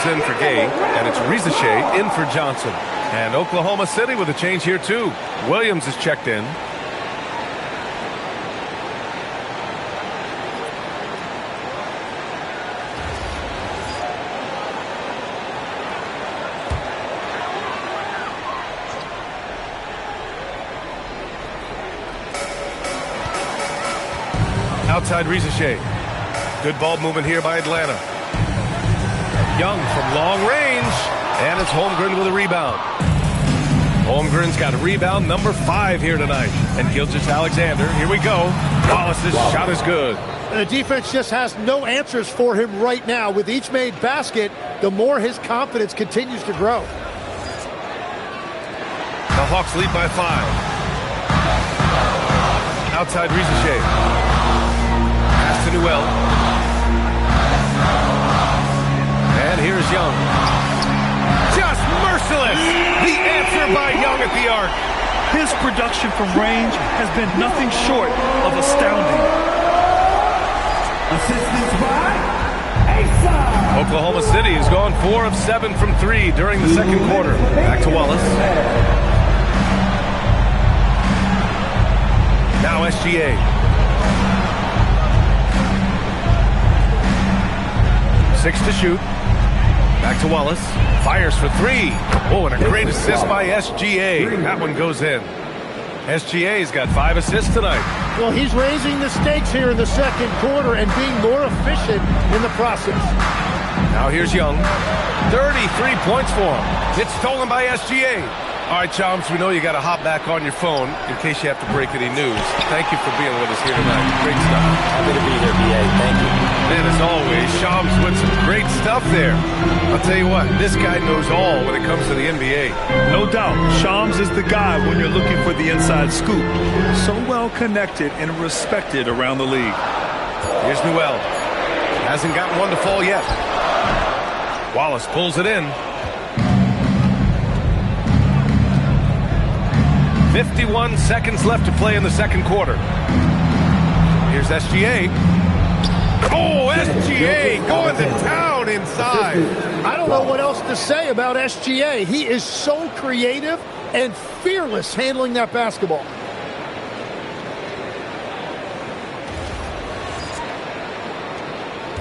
In for Gay, and it's Rizeshe in for Johnson. And Oklahoma City with a change here too. Williams is checked in. Outside Rizeshe. Good ball movement here by Atlanta. Young from long range, and it's Holmgren with a rebound. Holmgren's got a rebound number 5 here tonight. And Gilgeous-Alexander, here we go. Wallace's shot is good. And the defense just has no answers for him right now. With each made basket, the more his confidence continues to grow. The Hawks lead by 5. Outside Rizeshe. Pass to Newell. And here's Young. Just merciless. The answer by Young at the arc. His production from range has been nothing short of astounding. Assistance by Asa. Oklahoma City has gone 4 of 7 from 3 during the second quarter. Back to Wallace. Now SGA. 6 to shoot. Back to Wallace. Fires for 3. Oh, and a great assist by SGA. That one goes in. SGA's got 5 assists tonight. Well, he's raising the stakes here in the second quarter and being more efficient in the process. Now here's Young. 33 points for him. It's stolen by SGA. All right, Chomps, we know you got to hop back on your phone in case you have to break any news. Thank you for being with us here tonight. Great stuff. Happy to be here, BA. Thank you. And as always, Clay Shams with some great stuff there. I'll tell you what, this guy knows all when it comes to the NBA. No doubt, Shams is the guy when you're looking for the inside scoop. So well connected and respected around the league. Here's Newell. Hasn't gotten one to fall yet. Wallace pulls it in. 51 seconds left to play in the second quarter. Here's SGA. Oh, SGA going to town inside. I don't know what else to say about SGA. He is so creative and fearless handling that basketball.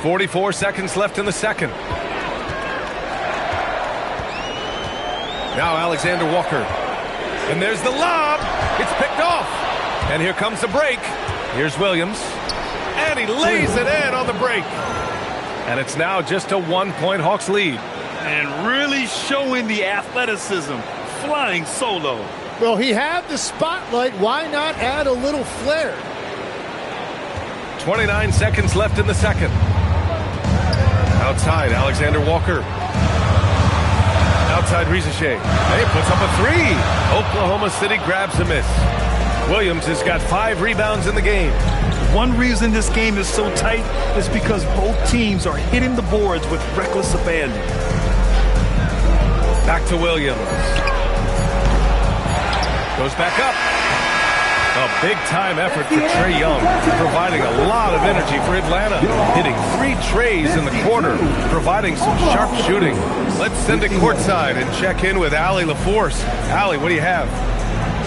.44 seconds left in the second. Now Alexander Walker. And there's the lob. It's picked off. And here comes the break. Here's Williams. And he lays it in on the break. And it's now just a 1-point Hawks lead. And really showing the athleticism. Flying solo. Well, he had the spotlight. Why not add a little flair? 29 seconds left in the second. Outside, Alexander Walker. Outside, Rizachet. He puts up a three. Oklahoma City grabs a miss. Williams has got 5 rebounds in the game. One reason this game is so tight is because both teams are hitting the boards with reckless abandon. Back to Williams. Goes back up. A big-time effort for Trae Young, providing a lot of energy for Atlanta. Hitting 3 trays in the quarter, providing some sharp shooting. Let's send it courtside and check in with Allie LaForce. Allie, what do you have?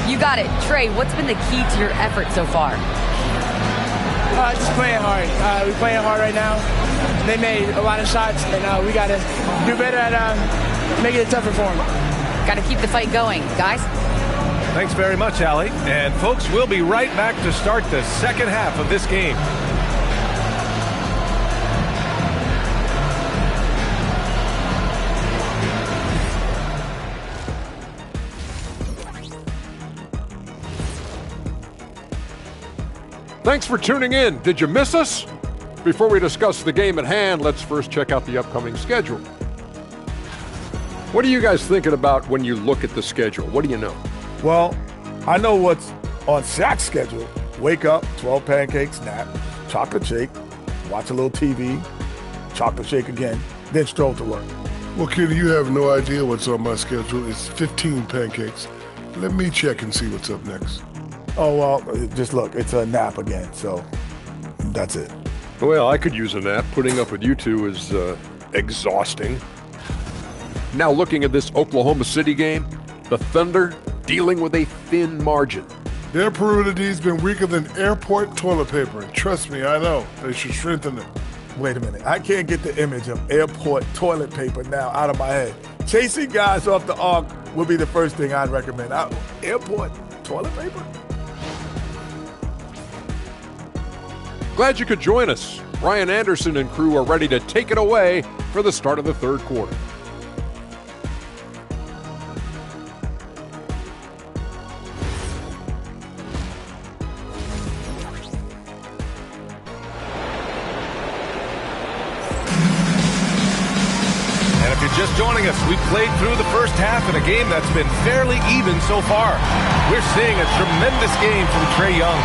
You got it. Trae, what's been the key to your effort so far? Just playing hard. We're playing hard right now. They made a lot of shots, and we got to do better at making it tougher for them. Got to keep the fight going, guys. Thanks very much, Allie. And folks, we'll be right back to start the second half of this game. Thanks for tuning in. Did you miss us? Before we discuss the game at hand, let's first check out the upcoming schedule. What are you guys thinking about when you look at the schedule? What do you know? Well, I know what's on Shaq's schedule. Wake up, 12 pancakes, nap, chocolate shake, watch a little TV, chocolate shake again, then stroll to work. Well, kid, you have no idea what's on my schedule. It's 15 pancakes. Let me check and see what's up next. Oh, well, just look, it's a nap again, so that's it. Well, I could use a nap. Putting up with you two is exhausting. Now looking at this Oklahoma City game, the Thunder dealing with a thin margin. Their perimeter D's been weaker than airport toilet paper. And trust me, I know. They should strengthen it. Wait a minute. I can't get the image of airport toilet paper now out of my head. Chasing guys off the arc would be the first thing I'd recommend. Airport toilet paper? Glad you could join us. Ryan Anderson and crew are ready to take it away for the start of the third quarter. Just joining us, we played through the first half in a game that's been fairly even so far. We're seeing a tremendous game from Trae Young.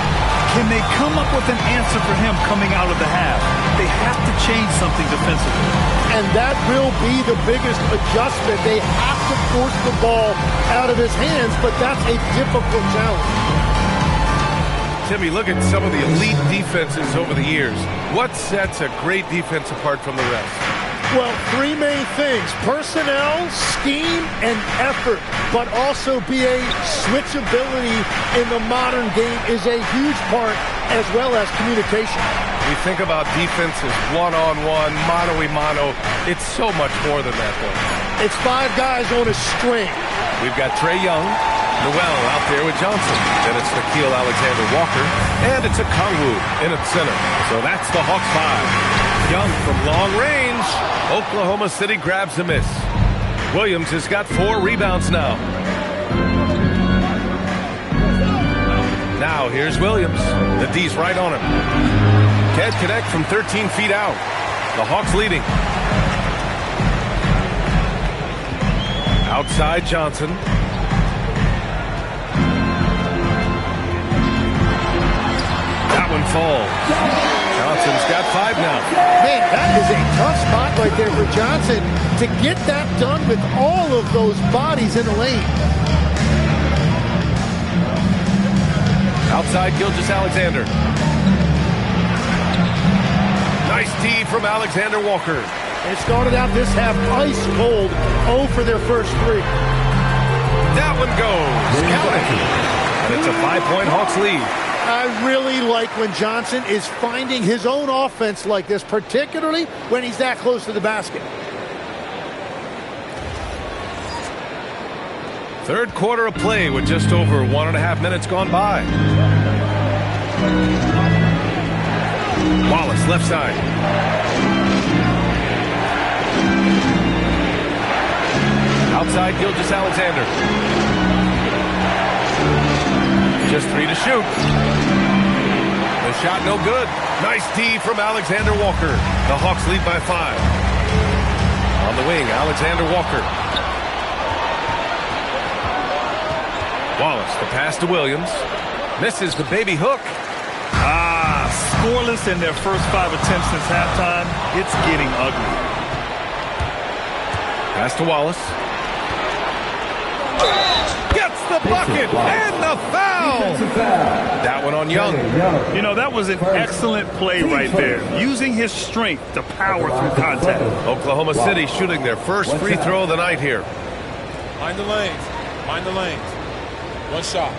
Can they come up with an answer for him coming out of the half? They have to change something defensively. And that will be the biggest adjustment. They have to force the ball out of his hands, but that's a difficult challenge. Timmy, look at some of the elite defenses over the years. What sets a great defense apart from the rest? Well, 3 main things: personnel, scheme, and effort. But also BA switchability in the modern game is a huge part, as well as communication. We think about defense as one-on-one, mano-a-mano. It's so much more than that, though. It's 5 guys on a string. We've got Trae Young, Nowell out there with Johnson. Then it's Nickeil Alexander-Walker, and it's a Kongwu in at center. So that's the Hawks 5. Young from long range. Oklahoma City grabs a miss. Williams has got 4 rebounds now. Now here's Williams. The D's right on him. Can't connect from 13 feet out. The Hawks leading. Outside Johnson. That one falls. Johnson's got 5 now. Man, that is a tough spot right there for Johnson to get that done with all of those bodies in the lane. Outside Gilgeous-Alexander. Nice D from Alexander Walker. They started out this half ice cold, 0 for their first 3. That one goes. Count it. And it's a 5-point Hawks lead. I really like when Johnson is finding his own offense like this, particularly when he's that close to the basket. Third quarter of play with just over 1.5 minutes gone by. Wallace, left side. Outside Gilgeous-Alexander. Just 3 to shoot. The shot no good. Nice D from Alexander Walker. The Hawks lead by 5. On the wing, Alexander Walker. Wallace, the pass to Williams. Misses the baby hook. Scoreless in their first 5 attempts since halftime. It's getting ugly. Pass to Wallace. Gets the bucket and the foul. That one on Young. You know, that was an excellent play right there. Using his strength to power through contact. Oklahoma City shooting their first free throw of the night here. Mind the lanes. Mind the lanes. One shot.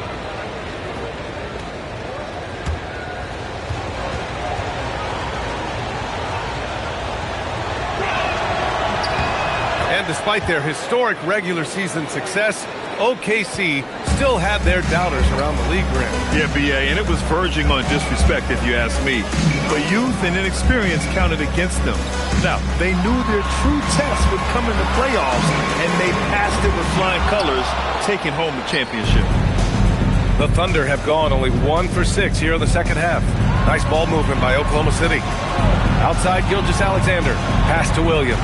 And despite their historic regular season success, OKC still had their doubters around the league rim. Yeah, B.A., and it was verging on disrespect if you ask me. But youth and inexperience counted against them. Now, they knew their true test would come in the playoffs, and they passed it with flying colors, taking home the championship. The Thunder have gone only 1 for 6 here in the second half. Nice ball movement by Oklahoma City. Outside Gilgeous-Alexander. Pass to Williams.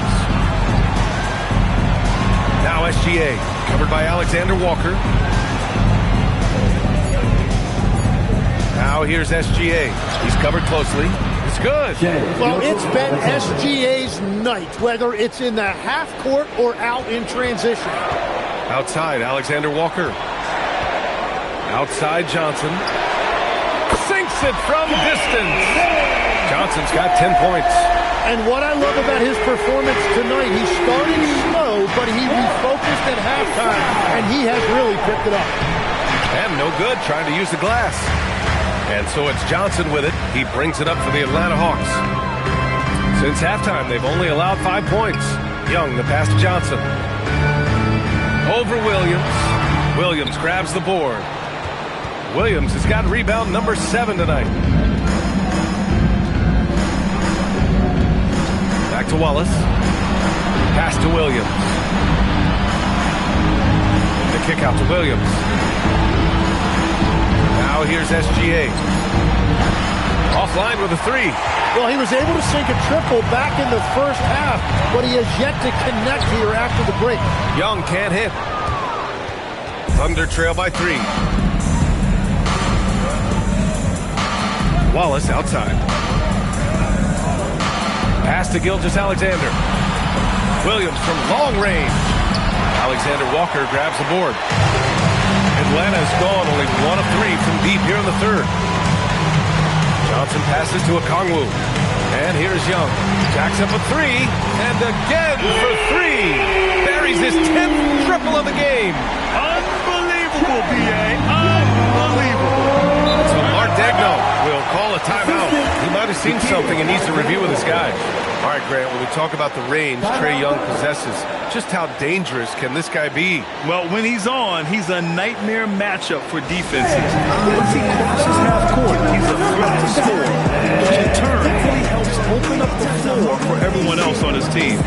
Now SGA, covered by Alexander Walker. Now here's SGA. He's covered closely. It's good. Well, it's been SGA's night, whether it's in the half court or out in transition. Outside, Alexander Walker. Outside Johnson. Sinks it from distance. Johnson's got 10 points. And what I love about his performance tonight, he started slow, but he refocused at halftime, and he has really picked it up. And no good trying to use the glass. And so it's Johnson with it. He brings it up for the Atlanta Hawks. Since halftime, they've only allowed 5 points. Young, the pass to Johnson. Over Williams. Williams grabs the board. Williams has got rebound number 7 tonight. Back to Wallace. Pass to Williams. The kick out to Williams. Now here's SGA. Offline with a 3. Well, he was able to sink a triple back in the first half, but he has yet to connect here after the break. Young can't hit. Thunder trail by 3. Wallace outside. Pass to Gilgeous-Alexander. Williams from long range. Alexander Walker grabs the board. Atlanta has gone only 1 of 3 from deep here in the third. Johnson passes to Okongwu. And here's Young. Jacks up a 3. And again for 3. Buries his 10th triple of the game. Unbelievable, B.A. Unbelievable. So Mark Daigneault will call a timeout. He might have seen something and needs to review with his guys. All right, Grant, when we talk about the range Trae Young possesses, just how dangerous can this guy be? Well, when he's on, he's a nightmare matchup for defenses. Once he crosses half court, he's a threat to score, which in turn helps open up the floor for everyone else on his team.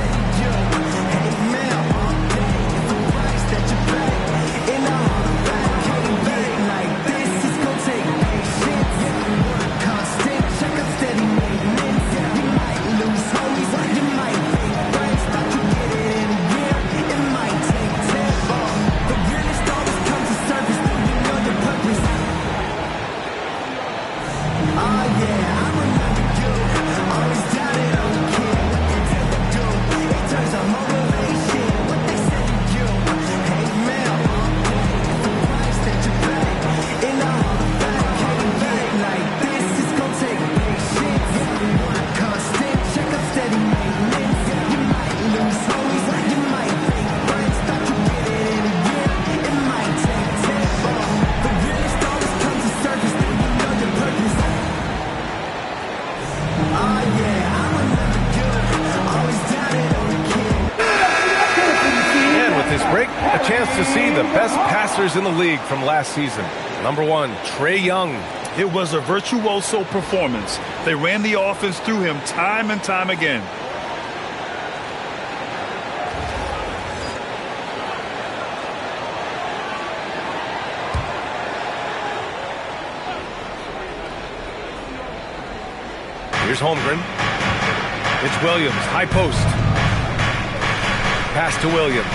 the best passers in the league from last season. Number 1, Trae Young. It was a virtuoso performance. They ran the offense through him time and time again. Here's Holmgren. It's Williams, high post. Pass to Williams.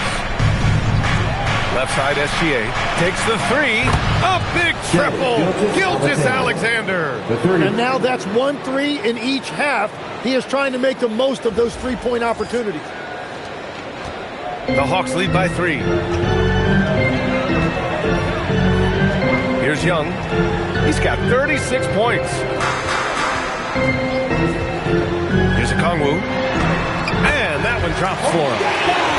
Left side SGA. Takes the 3. A big triple. Gilgeous-Alexander. And now that's 1-3 in each half. He is trying to make the most of those three-point opportunities. The Hawks lead by 3. Here's Young. He's got 36 points. Here's Okongwu. And that one drops for him.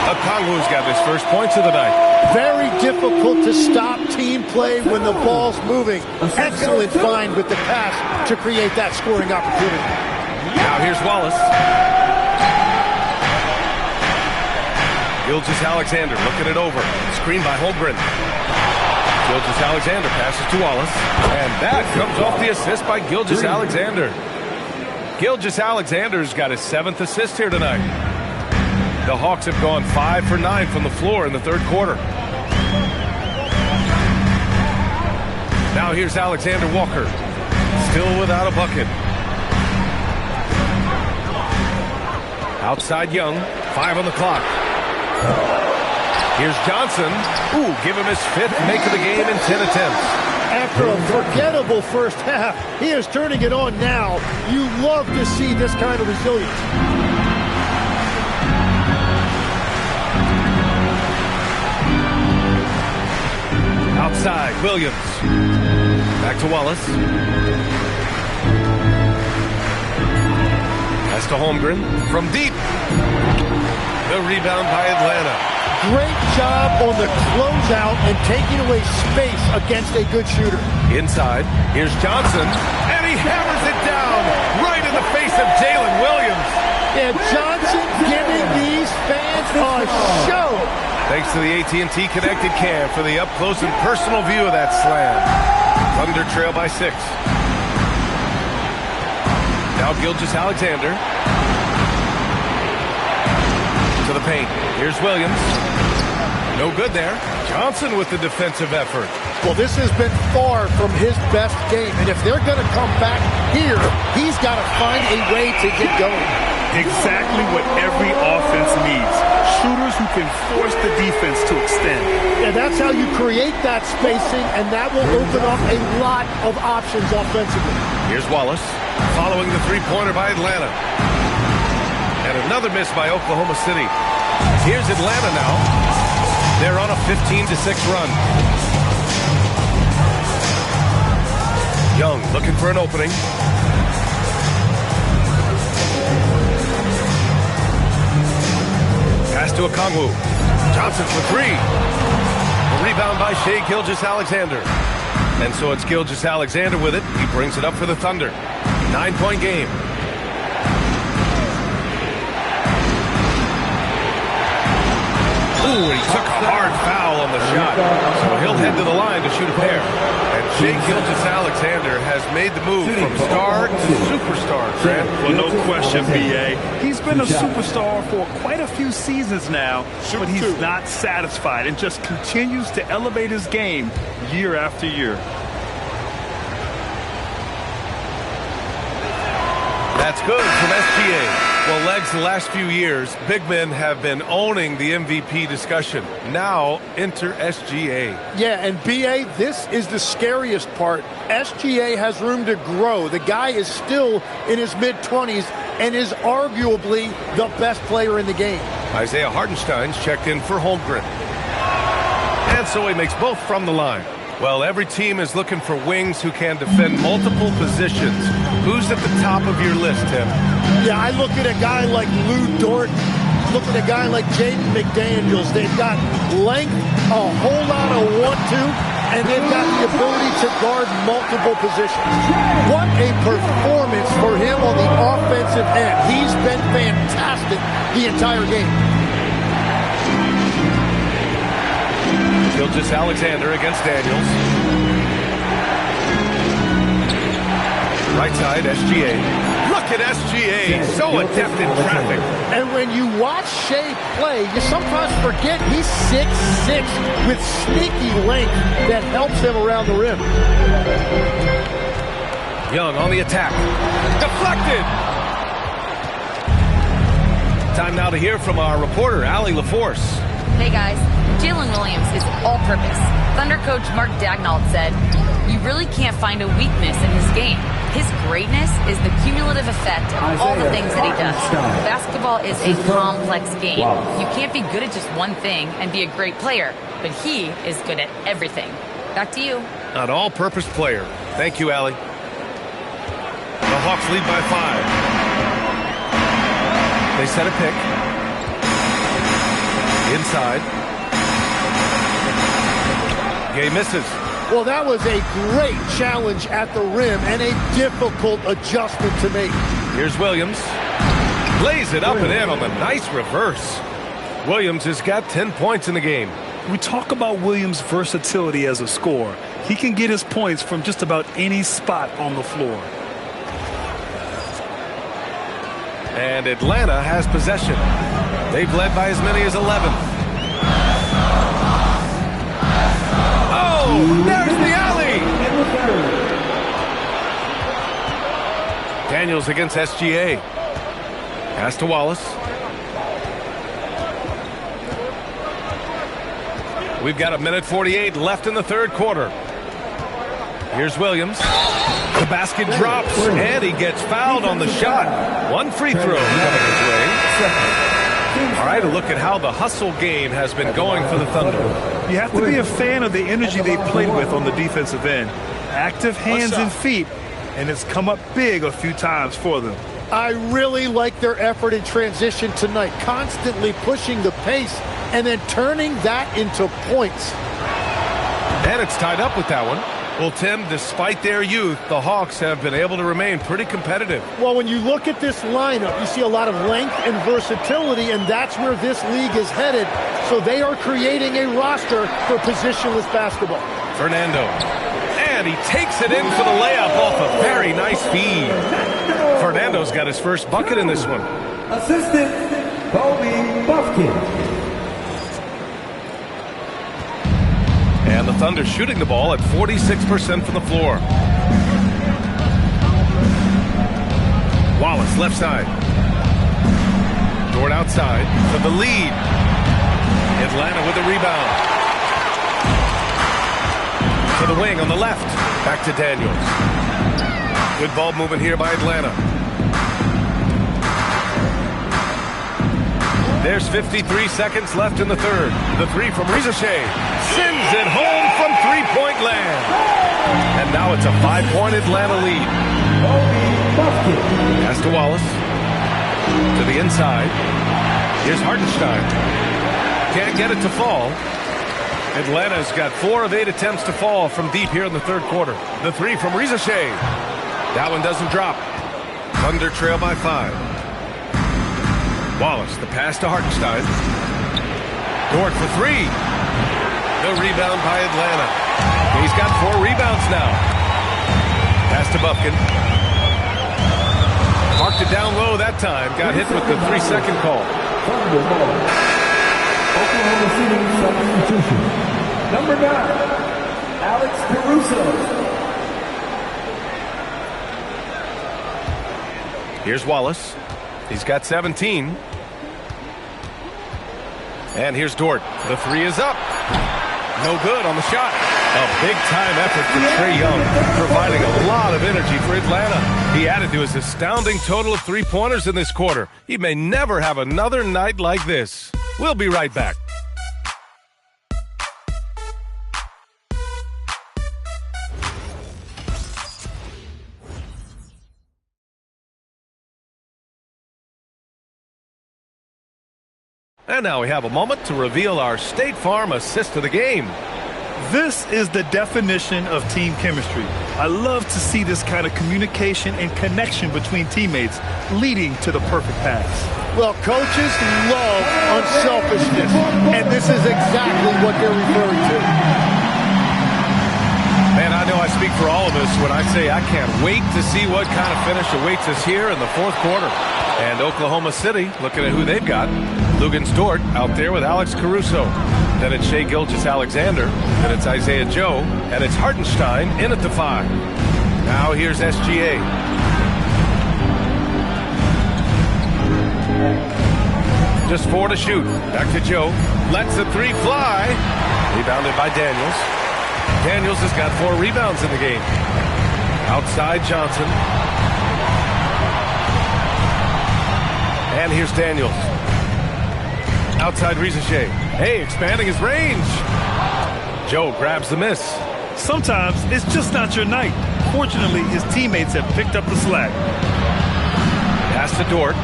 Okongwu's got his first points of the night. Very difficult to stop team play when the ball's moving. Excellent find with the pass to create that scoring opportunity. Now here's Wallace. Gilgeous-Alexander looking it over. Screen by Holmgren. Gilgeous-Alexander passes to Wallace. And that comes off the assist by Gilgeous-Alexander. Gilgeous-Alexander's got his 7th assist here tonight. The Hawks have gone 5 for 9 from the floor in the third quarter. Now here's Alexander Walker. Still without a bucket. Outside Young. 5 on the clock. Here's Johnson. Ooh, give him his 5th make of the game in 10 attempts. After a forgettable first half, he is turning it on now. You love to see this kind of resilience. Outside, Williams. Back to Wallace. Pass to Holmgren. From deep. The rebound by Atlanta. Great job on the closeout and taking away space against a good shooter. Inside, here's Johnson, and he hammers it down right in the face of Jalen Williams. And Johnson giving these fans a show. Thanks to the AT&T Connected Cam for the up-close and personal view of that slam. Thunder trail by 6. Now Gilgeous-Alexander. To the paint. Here's Williams. No good there. Johnson with the defensive effort. Well, this has been far from his best game. And if they're going to come back here, he's got to find a way to get going. Exactly what every offense needs. Shooters who can force the defense to extend. And that's how you create that spacing, and that will open up a lot of options offensively. Here's Wallace, following the three-pointer by Atlanta. And another miss by Oklahoma City. Here's Atlanta now. They're on a 15-6 run. Young looking for an opening. Pass to Okongwu. Johnson for 3. A rebound by Shai Gilgeous-Alexander. And so it's Gilgeous-Alexander with it. He brings it up for the Thunder. 9-point game. Ooh, he took a hard foul on the shot. So he'll head to the line to shoot a pair. And Shai Gilgeous-Alexander has made the move from star to superstar, Grant. Well, no question, B.A. He's been a superstar for quite a few seasons now, but he's not satisfied and just continues to elevate his game year after year. That's good from SGA. Well, Legs, the last few years, big men have been owning the MVP discussion. Now, enter SGA. Yeah, and B.A., this is the scariest part. SGA has room to grow. The guy is still in his mid-20s and is arguably the best player in the game. Isaiah Hartenstein's checked in for Holmgren. And so he makes both from the line. Well, every team is looking for wings who can defend multiple positions. Who's at the top of your list, Tim? Yeah, I look at a guy like Lou Dort, look at a guy like Jaden McDaniels. They've got length, a whole lot of want-to, and they've got the ability to guard multiple positions. What a performance for him on the offensive end. He's been fantastic the entire game. Gilgeous-Alexander against Daniels. Right side, SGA. Look at SGA, so adept in traffic. And when you watch Shea play, you sometimes forget he's 6'6" with sneaky length that helps him around the rim. Young on the attack. Deflected! Time now to hear from our reporter, Allie LaForce. Hey guys, Jalen Williams is all-purpose. Thunder coach Mark Daigneault said, "You really can't find a weakness in his game. His greatness is the cumulative effect of all the things that he does. Basketball is a complex game. You can't be good at just one thing and be a great player, but he is good at everything." Back to you. An all-purpose player. Thank you, Allie. The Hawks lead by 5. They set a pick. Inside. Gay misses. Well, that was a great challenge at the rim and a difficult adjustment to make. Here's Williams. Lays it up and in on the nice reverse. Williams has got 10 points in the game. We talk about Williams' versatility as a scorer. He can get his points from just about any spot on the floor. And Atlanta has possession. They've led by as many as 11. Oh, there's the alley! Daniels against SGA. Pass to Wallace. We've got 1:48 left in the third quarter. Here's Williams. The basket drops, and he gets fouled on the shot. One free throw coming his way. All right, a look at how the hustle game has been going for the Thunder. You have to be a fan of the energy they played with on the defensive end. Active hands and feet, and it's come up big a few times for them. I really like their effort in transition tonight, constantly pushing the pace and then turning that into points. And it's tied up with that one. Well, Tim, despite their youth, the Hawks have been able to remain pretty competitive. Well, when you look at this lineup, you see a lot of length and versatility, and that's where this league is headed. So they are creating a roster for positionless basketball. Fernando. And he takes it in for the layup off a very nice feed. Fernando's got his first bucket in this one. Assistant, Kobe Buffkin. And the Thunder shooting the ball at 46% from the floor. Wallace left side. Dort outside for the lead. Atlanta with the rebound. To the wing on the left. Back to Daniels. Good ball movement here by Atlanta. There's 53 seconds left in the third. The three from Rizachet. Sends it home from three-point land. And now it's a 5-point Atlanta lead. Pass to Wallace. To the inside. Here's Hartenstein. Can't get it to fall. Atlanta's got 4 of 8 attempts to fall from deep here in the third quarter. The three from Rizachet. That one doesn't drop. Thunder trail by 5. Wallace, the pass to Hartenstein. Dort for 3. The rebound by Atlanta. He's got 4 rebounds now. Pass to Buffkin. Marked it down low that time. Got hit with the 3-second call. Oklahoma City substitution. Number 9, Alex Caruso. Here's Wallace. He's got 17. And here's Dort. The 3 is up. No good on the shot. A big-time effort for Trae Young, providing a lot of energy for Atlanta. He added to his astounding total of 3-pointers in this quarter. He may never have another night like this. We'll be right back. And now we have a moment to reveal our State Farm assist of the game. This is the definition of team chemistry. I love to see this kind of communication and connection between teammates leading to the perfect pass. Well, coaches love unselfishness, and this is exactly what they're referring to. Man, I know I speak for all of us when I say I can't wait to see what kind of finish awaits us here in the fourth quarter. And Oklahoma City, looking at who they've got, Luguentz Dort out there with Alex Caruso. Then it's Shai Gilgeous-Alexander. Then it's Isaiah Joe. And it's Hartenstein in at the 5. Now here's SGA. Just 4 to shoot. Back to Joe. Lets the 3 fly. Rebounded by Daniels. Daniels has got 4 rebounds in the game. Outside Johnson. And here's Daniels. Outside Risacher. Hey, expanding his range. Joe grabs the miss. Sometimes it's just not your night. Fortunately, his teammates have picked up the slack. Pass to Dort.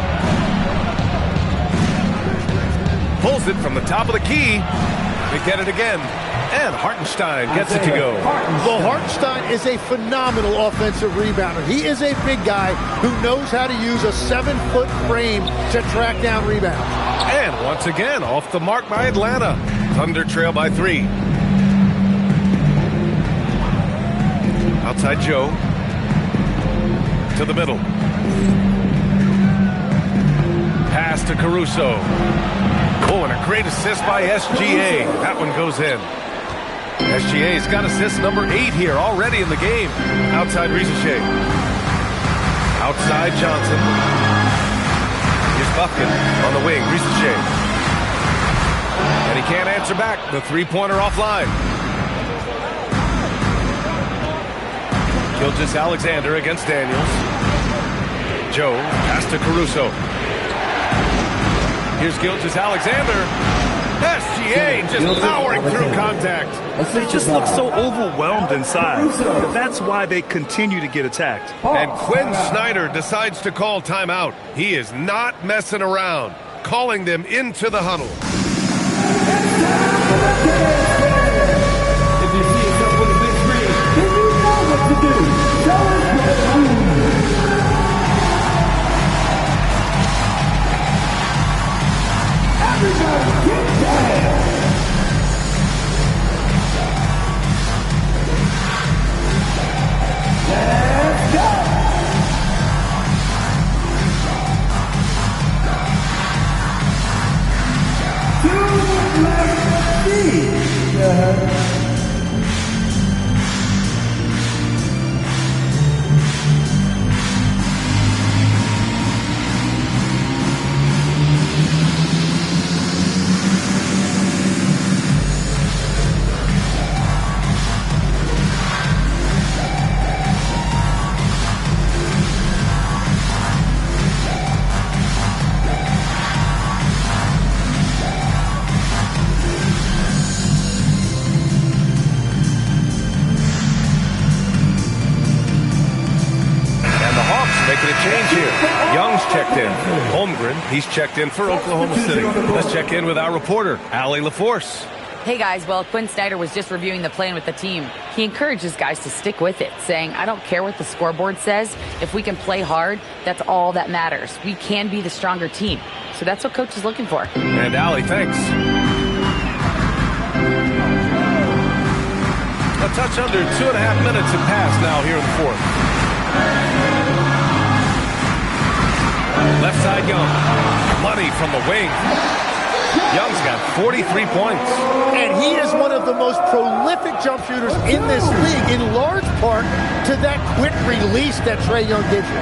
Pulls it from the top of the key. They get it again. And Hartenstein gets it to go. Well, Hartenstein is a phenomenal offensive rebounder. He is a big guy who knows how to use a 7-foot frame to track down rebounds. And once again, off the mark by Atlanta. Thunder trail by 3. Outside Joe. To the middle. Pass to Caruso. Oh, and a great assist by SGA. That one goes in. SGA's got assist number 8 here already in the game. Outside Risacher. Outside Johnson. Here's Buffkin on the wing. Risacher. And he can't answer back. The 3-pointer offline. Gilgeous-Alexander against Daniels. Joe, pass to Caruso. Here's Gilgeous-Alexander. SGA just powering through contact. They just look so overwhelmed inside. That's why they continue to get attacked. And Quinn Snyder decides to call timeout. He is not messing around, calling them into the huddle. If you see yourself on the big screen, then you know what to do. Tell us what to do. Everybody get down. Let's go. Checked in. Holmgren, he's checked in for Oklahoma City. Let's check in with our reporter, Allie LaForce. Hey guys, well, Quinn Snyder was just reviewing the plan with the team. He encourages guys to stick with it, saying, I don't care what the scoreboard says. If we can play hard, that's all that matters. We can be the stronger team. So that's what coach is looking for. And Allie, thanks. A touch under 2.5 minutes have passed now here in the fourth. Left side Young. Money from the wing. Young's got 43 points. And he is one of the most prolific jump shooters in this league, in large part to that quick release that Trae Young gives you.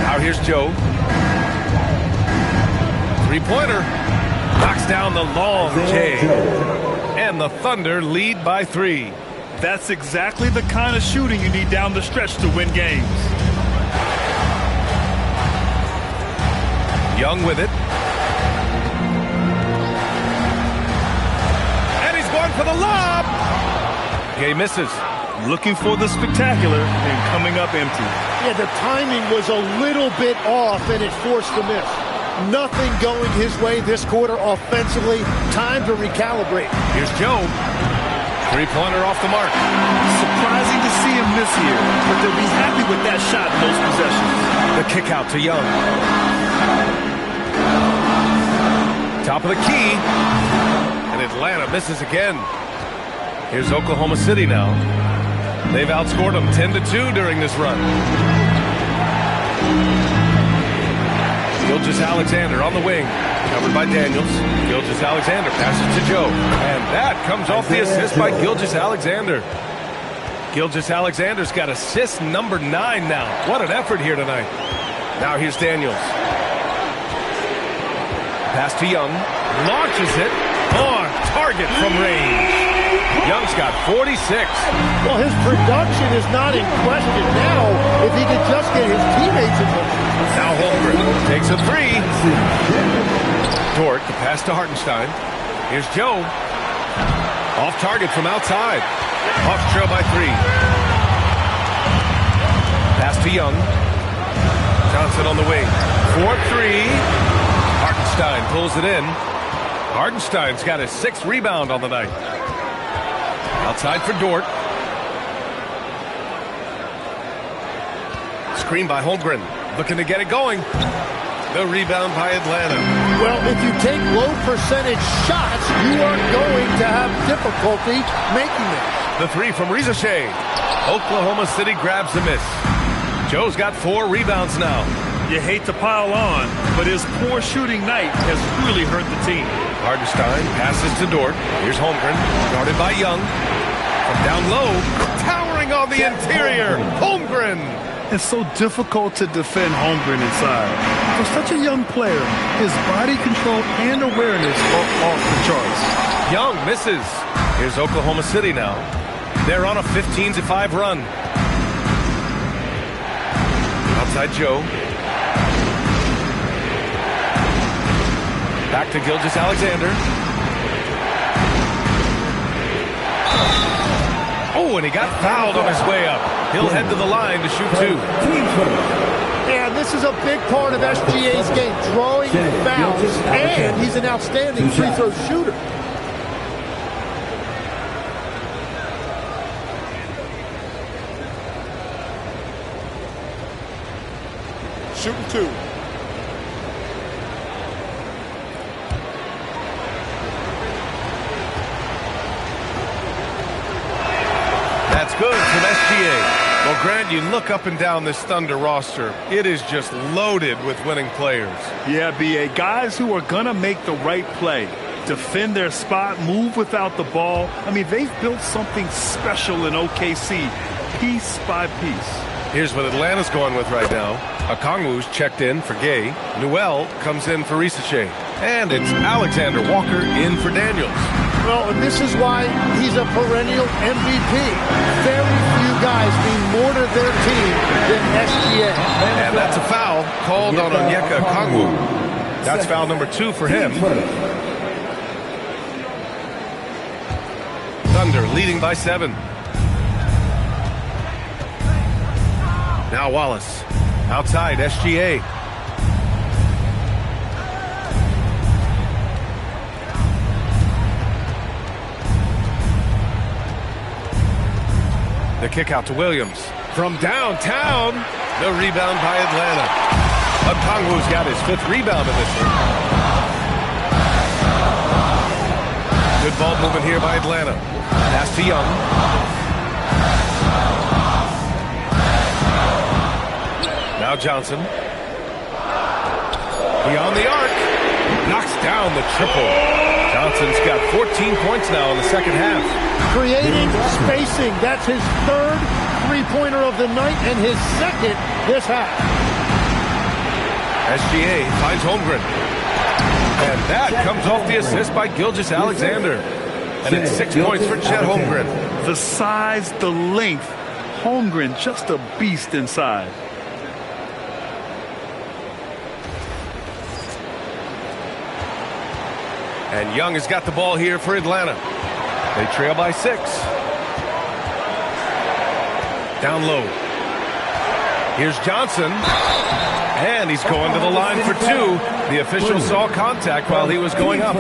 Now here's Joe. 3-pointer. Knocks down the long J. And the Thunder lead by 3. That's exactly the kind of shooting you need down the stretch to win games. Young with it. And he's going for the lob. He misses. Looking for the spectacular and coming up empty. Yeah, the timing was a little bit off and it forced the miss. Nothing going his way this quarter offensively. Time to recalibrate. Here's Joe. 3-pointer off the mark. Surprising to see him miss here, but they'll be happy with that shot in those possessions. The kick out to Young. Top of the key. And Atlanta misses again. Here's Oklahoma City now. They've outscored them 10-2 during this run. Gilgeous-Alexander on the wing. Covered by Daniels. Gilgeous-Alexander passes to Joe. And that comes off the assist by Gilgeous-Alexander. Gilgeous-Alexander's got assist number 9 now. What an effort here tonight. Now here's Daniels. Pass to Young. Launches it. On target from range. Young's got 46. Well, his production is not in question now if he could just get his teammates involved. Now Holmgren takes a 3. Dort, the pass to Hartenstein. Here's Joe. Off target from outside. Hawks trail by 3. Pass to Young. Johnson on the wing. 4-3. Hartenstein pulls it in. Hartenstein's got his 6th rebound on the night. Outside for Dort. Screen by Holmgren. Looking to get it going. The rebound by Atlanta. Well, if you take low percentage shots, you are going to have difficulty making it. The 3 from Rizachet. Oklahoma City grabs the miss. Joe's got 4 rebounds now. You hate to pile on, but his poor shooting night has really hurt the team. Hartenstein passes to Dort. Here's Holmgren, guarded by Young. From down low, towering on the interior, Holmgren. It's so difficult to defend Holmgren inside. For such a young player, his body control and awareness are off the charts. Young misses. Here's Oklahoma City now. They're on a 15-5 run. Outside Joe. Back to Gilgeous-Alexander. Oh, and he got fouled on his way up. He'll head to the line to shoot 2. And this is a big part of SGA's game, drawing fouls, and he's an outstanding free throw shooter. Shooting 2. That's good from SGA. Well, Grant, you look up and down this Thunder roster. It is just loaded with winning players. Yeah, B.A. Guys who are going to make the right play, defend their spot, move without the ball. I mean, they've built something special in OKC, piece by piece. Here's what Atlanta's going with right now. Okongwu's checked in for Gay. Newell comes in for Risache. And it's Alexander Walker in for Daniels. Well, and this is why he's a perennial MVP. Very few guys mean more to their team than SGA. And that's a foul called on Onyeka Okongwu. That's foul number 2 for him. Thunder leading by 7. Now Wallace. Outside, SGA. The kick out to Williams. From downtown, the rebound by Atlanta. Okongwu's got his 5th rebound of this one. Good ball movement here by Atlanta. Pass to Young. Now Johnson. Beyond the arc. Knocks down the triple. Johnson's got 14 points now in the second half. Creating spacing. That's his 3rd three-pointer of the night and his 2nd this half. SGA finds Holmgren. And that comes off the assist by Gilgeous-Alexander. And it's 6 points for Chet Holmgren. The size, the length. Holmgren, just a beast inside. And Young has got the ball here for Atlanta. They trail by 6. Down low. Here's Johnson. And he's going to the line for 2. The official saw contact while he was going up.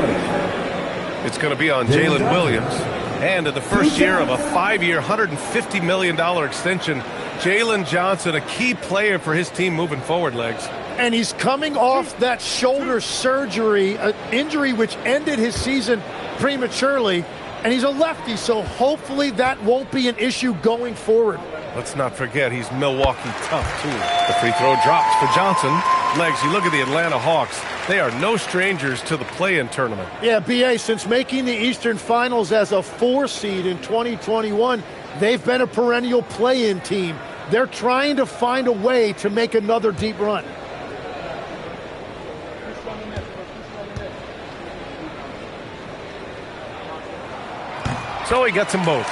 It's going to be on Jalen Williams. And in the first year of a 5-year, $150 million extension, Jalen Johnson, a key player for his team moving forward, Legs. And he's coming off that shoulder surgery, an injury which ended his season prematurely. And he's a lefty, so hopefully that won't be an issue going forward. Let's not forget he's Milwaukee tough, too. The free throw drops for Johnson. Legs, you look at the Atlanta Hawks. They are no strangers to the play-in tournament. Yeah, B.A., since making the Eastern Finals as a 4 seed in 2021, they've been a perennial play-in team. They're trying to find a way to make another deep run. So he gets them both.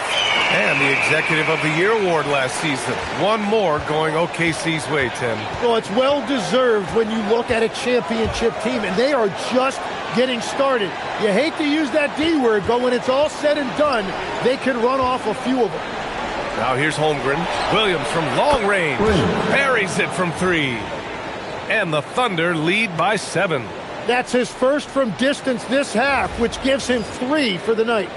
And the Executive of the Year award last season. One more going OKC's way, Tim. Well, it's well-deserved when you look at a championship team, and they are just getting started. You hate to use that D word, but when it's all said and done, they can run off a few of them. Now here's Holmgren. Williams from long range. Buries it from 3. And the Thunder lead by 7. That's his first from distance this half, which gives him 3 for the night.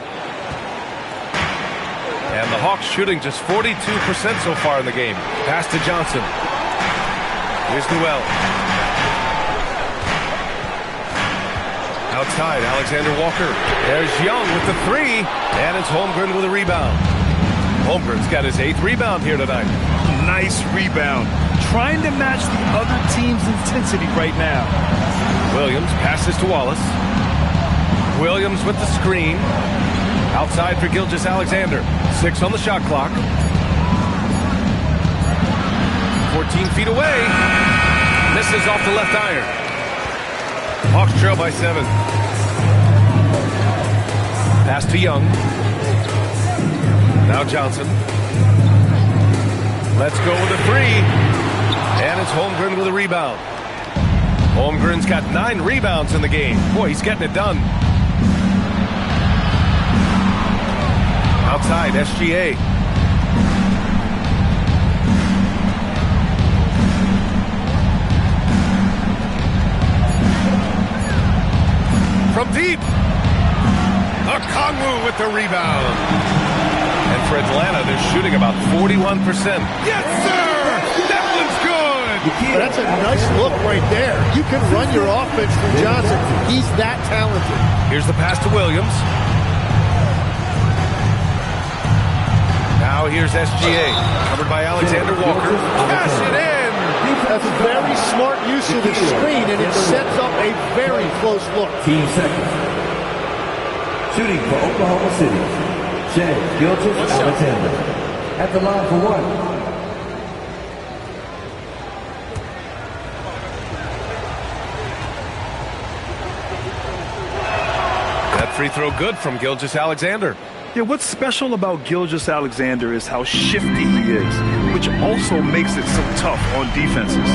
And the Hawks shooting just 42% so far in the game. Pass to Johnson. Here's Newell. Outside, Alexander Walker. There's Young with the 3. And it's Holmgren with a rebound. Holmgren's got his 8th rebound here tonight. Nice rebound. Trying to match the other team's intensity right now. Williams passes to Wallace. Williams with the screen. Outside for Gilgeous-Alexander. 6 on the shot clock. 14 feet away. Misses off the left iron. Hawks trail by 7. Pass to Young. Now Johnson. Let's go with a 3. And it's Holmgren with a rebound. Holmgren's got 9 rebounds in the game. Boy, he's getting it done. Outside, SGA. From deep. Okongwu with the rebound. And for Atlanta, they're shooting about 41%. Yes, sir! That one's good! That's a nice look right there. You can run your offense through Johnson. He's that talented. Here's the pass to Williams. Now here's SGA, covered by Alexander Walker. Cash it in! That's a very smart use of the screen, and it sets up a very close look. Team seconds. Shooting for Oklahoma City, Shai Gilgeous-Alexander. At the line for 1. That free throw good from Gilgeous-Alexander. Yeah, what's special about Gilgeous-Alexander is how shifty he is, which also makes it so tough on defenses.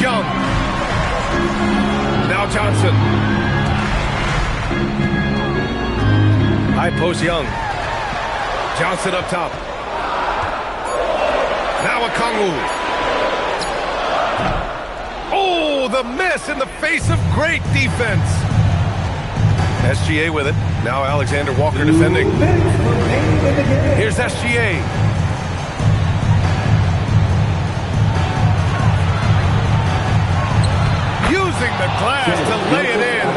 Young. Now Johnson. High post Young. Johnson up top. Now Okongwu. Oh, the miss in the face of great defense. SGA with it. Now Alexander Walker defending. Here's SGA. Using the glass to lay it in.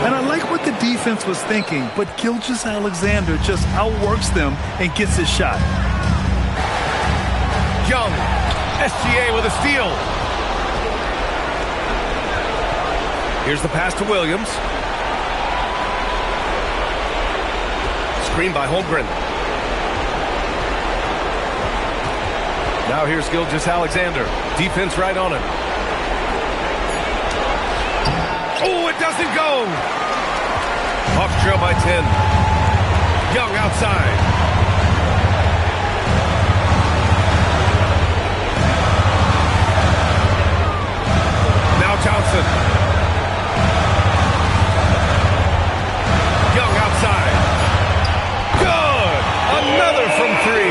And I like what the defense was thinking, but Gilgeous-Alexander just outworks them and gets his shot. Young. SGA with a steal. Here's the pass to Williams. Screen by Holmgren. Now here's Gilgeous-Alexander. Defense right on him. Oh, it doesn't go. Hawks trail by 10. Young outside. Now Johnson. Young outside. Good! Another from 3.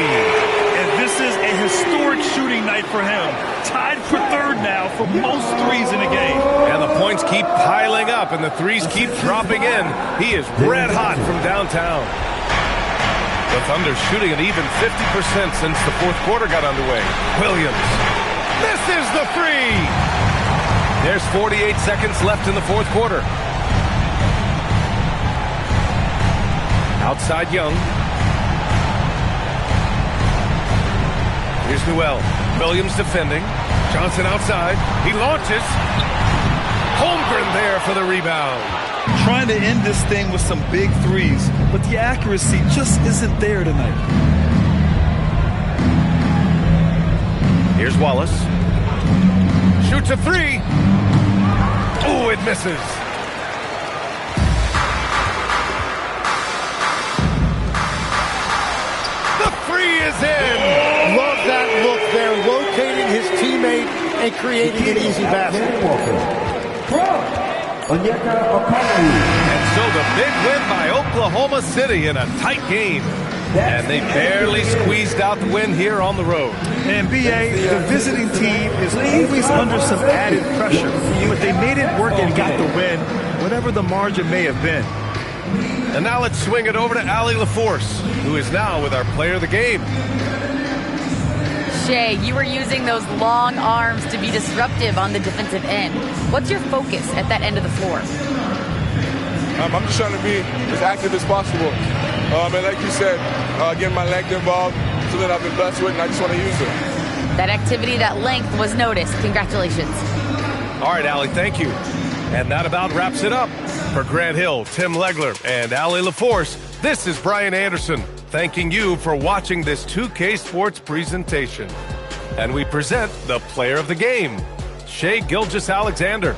And this is a historic shooting night for him. Tied for 3rd now for most threes in the game. And the points keep piling up and the threes keep dropping in. He is red hot from downtown. The Thunder shooting at even 50% since the 4th quarter got underway. Williams misses the 3. There's 48 seconds left in the fourth quarter. Outside Young. Here's Newell. Williams defending. Johnson outside. He launches. Holmgren there for the rebound. Trying to end this thing with some big threes, but the accuracy just isn't there tonight. Here's Wallace. Shoots a three. Oh, it misses. The three is in. Love that look there, locating his teammate and creating an easy basket. And so the big win by Oklahoma City in a tight game. And they barely squeezed out the win here on the road. And B.A., the visiting team is always under some added pressure, but they made it work and got the win, whatever the margin may have been. And now let's swing it over to Allie LaForce, who is now with our player of the game. Shea, you were using those long arms to be disruptive on the defensive end. What's your focus at that end of the floor? I'm just trying to be as active as possible. And like you said, getting my length involved, so that I've been blessed with, and I just want to use it. That activity, that length was noticed. Congratulations. All right, Allie, thank you. And that about wraps it up. For Grant Hill, Tim Legler, and Allie LaForce, this is Brian Anderson, thanking you for watching this 2K Sports presentation. And we present the player of the game, Shai Gilgeous-Alexander.